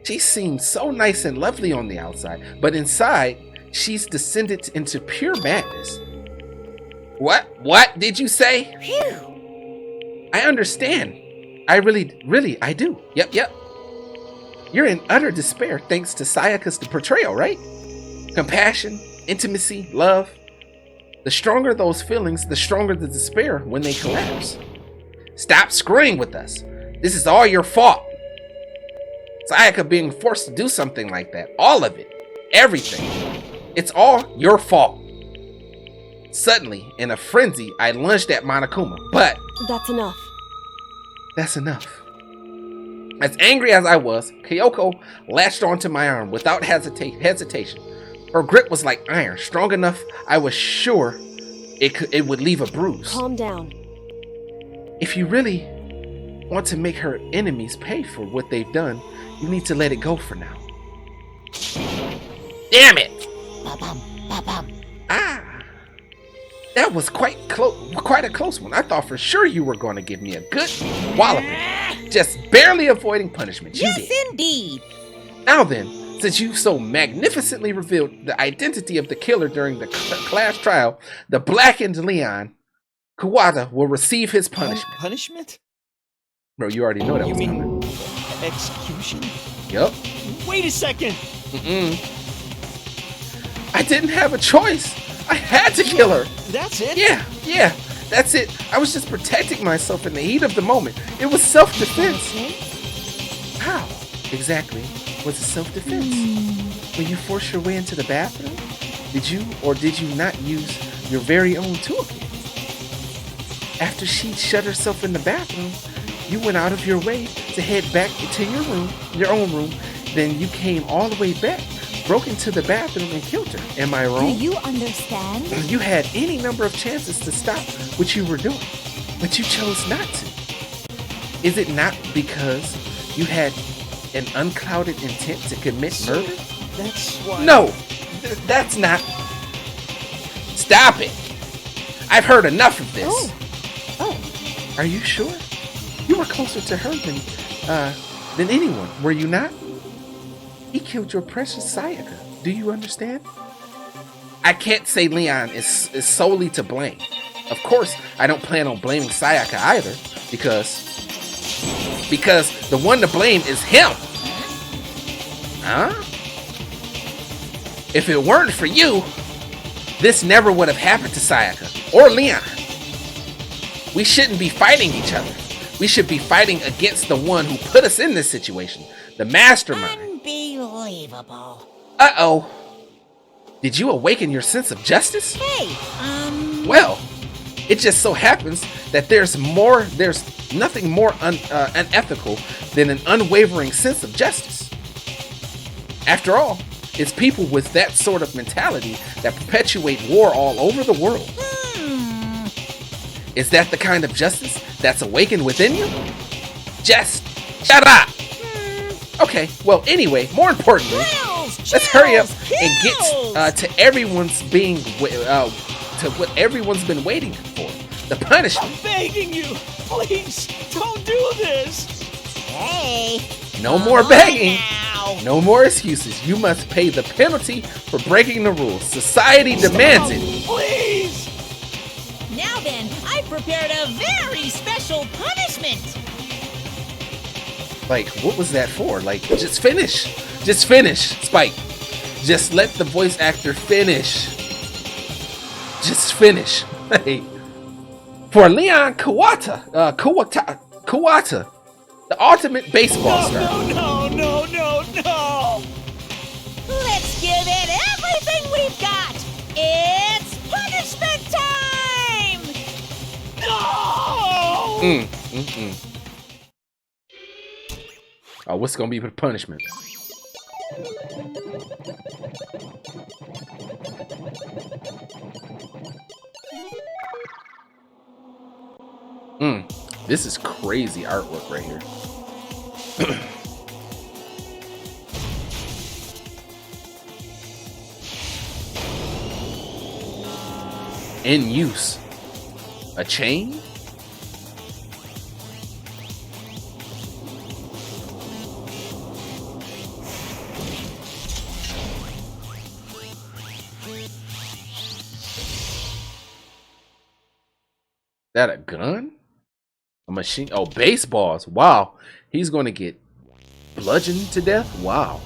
She seems so nice and lovely on the outside, but inside, she's descended into pure madness. What did you say? Phew. I understand. I really, I do. Yep. You're in utter despair thanks to Sayaka's portrayal, right? Compassion, intimacy, love. The stronger those feelings, the stronger the despair when they collapse. Stop screwing with us. This is all your fault. Sayaka being forced to do something like that. All of it. Everything. It's all your fault. Suddenly, in a frenzy, I lunged at Monokuma, but... That's enough. That's enough. As angry as I was, Kyoko latched onto my arm without hesitation. Her grip was like iron, strong enough I was sure it would leave a bruise. Calm down. If you really want to make her enemies pay for what they've done, you need to let it go for now. Damn it! That was quite a close one. I thought for sure you were going to give me a good walloping. Just barely avoiding punishment. You did. Yes, indeed. Now then, since you so magnificently revealed the identity of the killer during the class trial, the blackened Leon, Kuwata, will receive his punishment. Punishment? Bro, you already know that was coming. Execution? Yup. Wait a second! I didn't have a choice. I had to kill her. That's it? Yeah, that's it. I was just protecting myself in the heat of the moment. It was self-defense. How exactly was it self-defense? When you forced your way into the bathroom? Did you or did you not use your very own toolkit? After she shut herself in the bathroom, You went out of your way to head back to your own room. Then you came all the way back, broke into the bathroom and killed her. Am I wrong? Do you understand? You had any number of chances to stop what you were doing, but you chose not to. Is it not because you had an unclouded intent to commit murder? That's why... No, that's not. Stop it. I've heard enough of this. Oh. Are you sure? You were closer to her than anyone, were you not? He killed your precious Sayaka. Do you understand? I can't say Leon is solely to blame. Of course, I don't plan on blaming Sayaka either, because the one to blame is him. Huh? If it weren't for you, this never would have happened to Sayaka or Leon. We shouldn't be fighting each other. We should be fighting against the one who put us in this situation, the mastermind. Unbelievable. Uh-oh. Did you awaken your sense of justice? Hey, Well, it just so happens that there's nothing more unethical than an unwavering sense of justice. After all, it's people with that sort of mentality that perpetuate war all over the world. Is that the kind of justice that's awakened within you? Just shut up! Okay, well, anyway, more importantly, let's hurry up and get to what everyone's been waiting for. The punishment. I'm begging you! Please, don't do this! Hey! No more begging. No more excuses. You must pay the penalty for breaking the rules. Society demands it. Please! Now then, I prepared a very special punishment! Like, what was that for? Like, just finish. Just finish, Spike. Just let the voice actor finish. Just finish. Hey. For Leon Kawata, the ultimate baseball star. No! Let's give it everything we've got! It's punishment time! No! Oh, what's gonna be the punishment? This is crazy artwork right here. In use. A chain? That a gun? A machine? Oh, baseballs. Wow. He's going to get bludgeoned to death? Wow.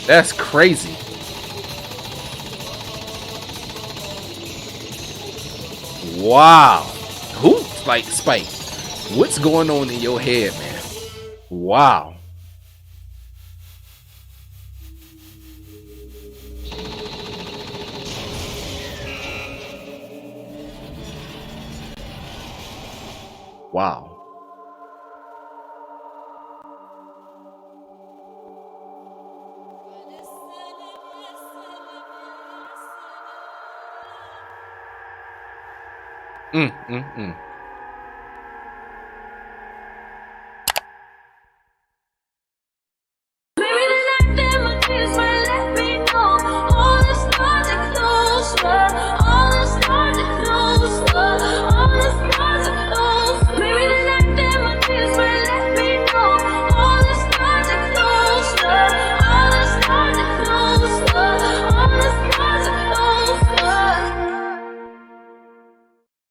That's crazy. Wow. Who? Spike. What's going on in your head, man? Wow. Wow.